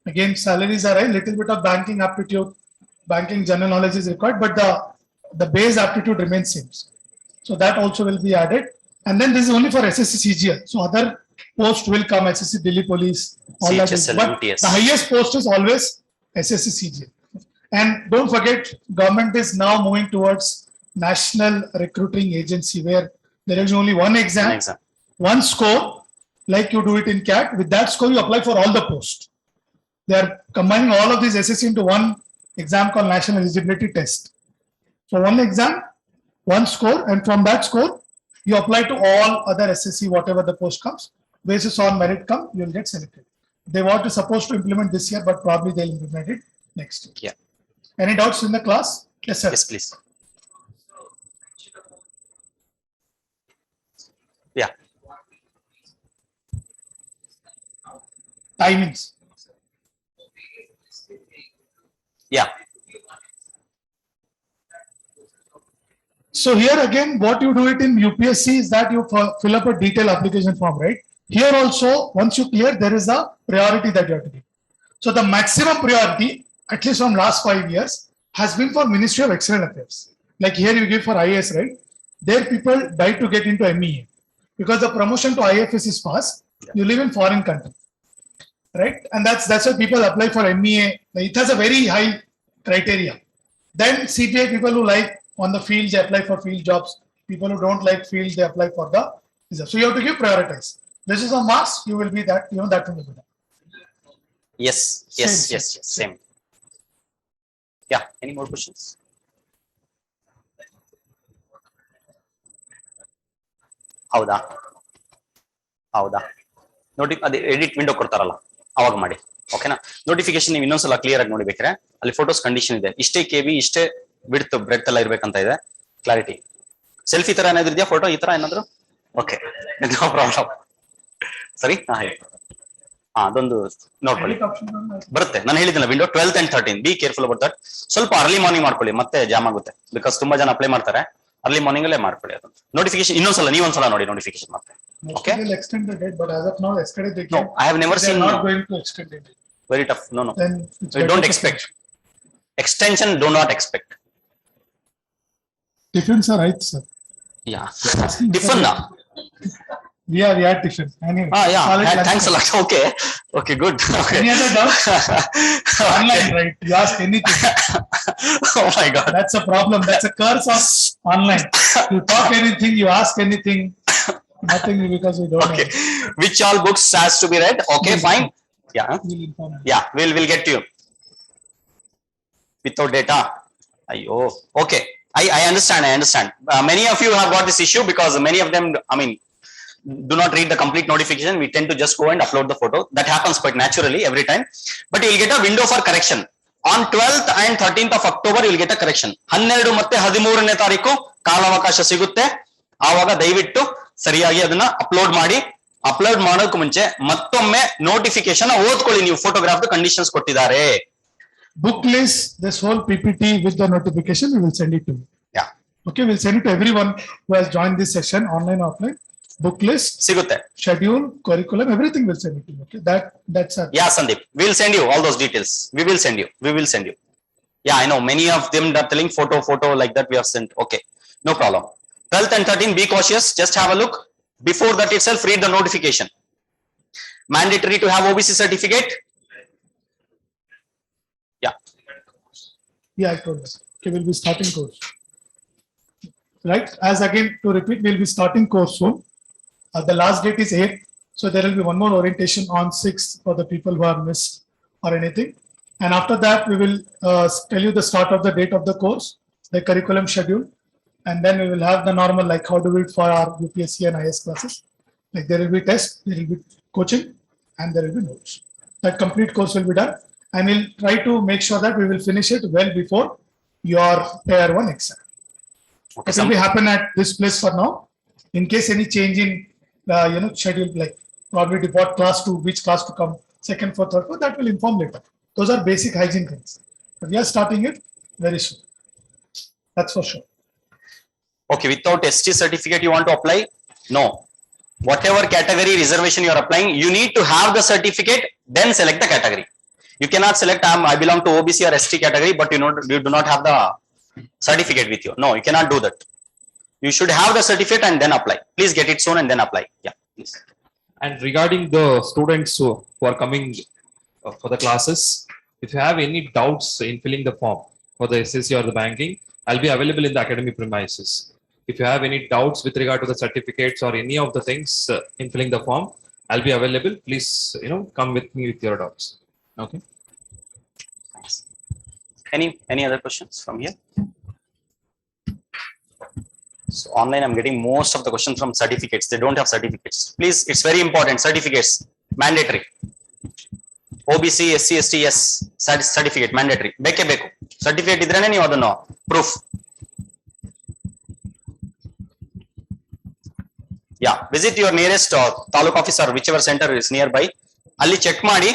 Again, salaries are high, little bit of banking aptitude, banking general knowledge is required, but the base aptitude remains same. So that also will be added. And then this is only for SSC CGL. So other posts will come, SSC Delhi Police, all that. But the highest post is always SSC CGL. And don't forget, government is now moving towards National Recruiting Agency, where there is only one exam, one score, like you do it in CAT. With that score, you apply for all the posts. They are combining all of these SSC into one exam called National Eligibility Test. So one exam, one score, and from that score, You apply to all other SSC, whatever the post comes, basis on merit come, you will get selected. They want to supposed to implement this year, but probably they'll implement it next year. Yeah. Any doubts in the class? Yes, sir. Yes, please. Yeah. Timings. Yeah. So here again, what you do it in UPSC is that you fill up a detailed application form, right? Here also, once you clear, there is a priority that you have to give. So the maximum priority, at least from last 5 years, has been for Ministry of External Affairs. Like here you give for IAS, right? There people die to get into MEA because the promotion to IFS is fast. You live in foreign country, right? And that's why people apply for MEA. It has a very high criteria. Then CPI people who like on the field, they apply for field jobs. People who don't like field, they apply for the visa. So you have to give prioritize. This is a marks, you will be that, that will be good. Yes, same. Yeah, any more questions? ಹೌದಾ ನೋಡಿ ಅದೇ edit window ಕೊಡ್ತಾರಲ್ಲ ಅವಾಗ ಮಾಡಿ, ಓಕೆನಾ? Notification ನೀವು ಇನ್ನೊಂದ್ಸಲ clear ಆಗಿ ನೋಡಿಬೇಕಾರೆ ಅಲ್ಲಿ ಫೋಟೋಸ್ ಕಂಡೀಷನ್ ಇದೆ, ಇಷ್ಟೇ ಕೆಬಿ ಇಷ್ಟೇ ಬಿಡ್ತು ಬ್ರೆಡ್ ಎಲ್ಲ ಇರ್ಬೇಕಂತ ಇದೆ, ಕ್ಲಾರಿಟಿ. ಸೆಲ್ಫಿ ತರ ಏನಾದ್ರು ಇದೆಯಾ ಫೋಟೋ ಈ ತರ ಏನಾದ್ರು? Okay, no problem. ಸರಿ, ಅದೊಂದು ನೋಡ್ಕೊಳ್ಳಿ ಬರುತ್ತೆ. ನಾನು ಹೇಳಿದ್ನಲ್ಲ window 12th and 13th, be careful about that. ಸ್ವಲ್ಪ ಅರ್ಲಿ ಮಾರ್ನಿಂಗ್ ಮಾಡ್ಕೊಳ್ಳಿ, ಮತ್ತೆ ಜಾಮ್ ಆಗುತ್ತೆ, ಬಿಕಾಸ್ ತುಂಬಾ ಜನ ಅಪ್ಲೈ ಮಾಡ್ತಾರೆ. ಅರ್ಲಿ ಮಾರ್ನಿಂಗ್ ಅಲ್ಲೇ ಮಾಡ್ಕೊಳ್ಳಿ ಅದನ್ನು. ನೋಟಿಫಿಕೇಶನ್ ಇನ್ನೊಂದ್ಸಲ ನೀವೊಂದ್ಸಲ ನೋಡಿ ನೋಟಿಫಿಕೇಶನ್ ಮತ್ತೆ. Okay. They'll extend the date, but as of now, yesterday they No, I have never seen. Not going to extend it. Very tough. No. Then We don't expect extension. Do not expect. Tiffins are right, sir. Yeah. Tiffin na. We are Tiffin. Anyway. Yeah. Thanks a lot. Okay, good. Okay. Any other doubts? Online, right? You ask anything. Oh my God. That's a problem. That's a curse of online. You talk anything, you ask anything. Nothing because we don't know. Which all books has to be read? Okay, fine. Yeah. We'll get to you. Without data. Ayo. Okay. I understand. Many of you have got this issue because many of them, do not read the complete notification. We tend to just go and upload the photo. That happens quite naturally every time. But you will get a window for correction. On 12th and 13th of October, you will get a correction. 12 ಮತ್ತೆ 13ನೇ ತಾರೀಕು ಕಾಲಾವಕಾಶ ಸಿಗುತ್ತೆ. ಆವಾಗ ದಯವಿಟ್ಟು ಸರಿಯಾಗಿ ಅದನ್ನ upload ಮಾಡಿ. Upload ಮಾಡೋಕೆ ಮುಂಚೆ ಮತ್ತೊಮ್ಮೆ ನೋಟಿಫಿಕೇಶನ್ ಓದ್ಕೊಳ್ಳಿ, ನೀವು ಫೋಟೋಗ್ರಾಫ್ ಕಂಡೀಷನ್ಸ್ ಕೊಟ್ಟಿದ್ದಾರೆ. Book list, this whole PPT with the notification, we will send it to you. Yeah. Okay, we'll send it to everyone who has joined this session, online, offline. Book list, ಸಿಗುತ್ತೆ, schedule, curriculum, everything will send it to you. Okay, that's it. Yeah, Sandeep, we will send you all those details. We will send you. Yeah, I know many of them are telling photo like that we have sent. Okay, no problem. 12th and 13th, be cautious. Just have a look. Before that itself, read the notification. Mandatory to have OBC certificate. Yeah, I told us. Okay, we'll be starting course. Right? As again, to repeat, we'll be starting course soon. The last date is 8th. So there will be one more orientation on 6th for the people who are missed or anything. And after that, we will tell you the start of the date of the course, the curriculum schedule. And then we will have the normal, like how do we do it for our UPSC and IS classes. Like there will be tests, there will be coaching, and there will be notes. That complete course will be done. And we'll try to make sure that we will finish it well before your Tier 1 exam. Okay, it will be happen at this place for now. In case any change in schedule, like probably what class to which class to come, second, fourth, third, that will inform later. Those are basic hygiene things. But we are starting it very soon. That's for sure. Okay, without ST certificate you want to apply? No. Whatever category reservation you are applying, you need to have the certificate, then select the category. You cannot select I belong to OBC or ST category, but you do not have the certificate with you. No, you cannot do that. You should have the certificate and then apply. Please get it soon and then apply. Yeah, please. And regarding the students who are coming for the classes, if you have any doubts in filling the form for the SSC or the banking, I'll be available in the academy premises. If you have any doubts with regard to the certificates or any of the things in filling the form, I'll be available. Please, come with me with your doubts. Okay. Thanks. Any other questions from here? So online, I'm getting most of the questions from certificates. They don't have certificates. Please, it's very important. Certificates, mandatory. OBC, SC, ST, yes, certificate, mandatory. Beke beku. Certificate idrene ನೀವು ಅದನ್ನು proof. Yeah, visit your nearest taluk office or whichever center is nearby. ಅಲ್ಲಿ check ಮಾಡಿ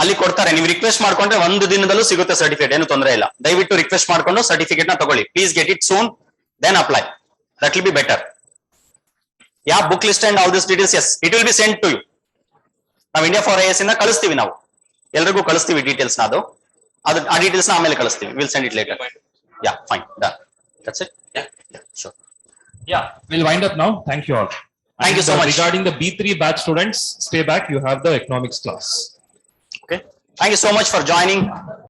ಅಲ್ಲಿ ಕೊಡ್ತಾರೆ. ನೀವು request ಮಾಡ್ಕೊಂಡ್ರೆ ಒಂದು ದಿನದಲ್ಲೂ ಸಿಗುತ್ತೆ ಸರ್ಟಿಫಿಕೇಟ್, ಏನು ತೊಂದರೆ ಇಲ್ಲ. ದಯವಿಟ್ಟು ರಿಕ್ವೆಸ್ಟ್ ಮಾಡ್ಕೊಂಡು ಸರ್ಟಿಫಿಕೇಟ್ ನ ತಗೊಳ್ಳಿ. Please get it soon, then apply. That will be better. Yeah, book list and all these details, yes, it will be sent to you. ನಾವು ಇಂಡಿಯಾ ಫಾರ್ ಐಎಸ್ ಇಂದ ಕಳಿಸ್ತೀವಿ, ನಾವು ಎಲ್ರಿಗೂ ಕಳಿಸ್ತೀವಿ ಡೀಟೇಲ್ಸ್ ನ. ಅದು ಆ ಡೀಟೇಲ್ಸ್ ನ ಆಮೇಲೆ ಕಳಿಸ್ತೀವಿ. Will send it later. Yeah, fine, done. That's it. Yeah, sure. Yeah, we'll wind up now. Thank you all. Thank you so much. Regarding the B3 batch students, stay back. You have the economics class. Okay. Thank you so much for joining.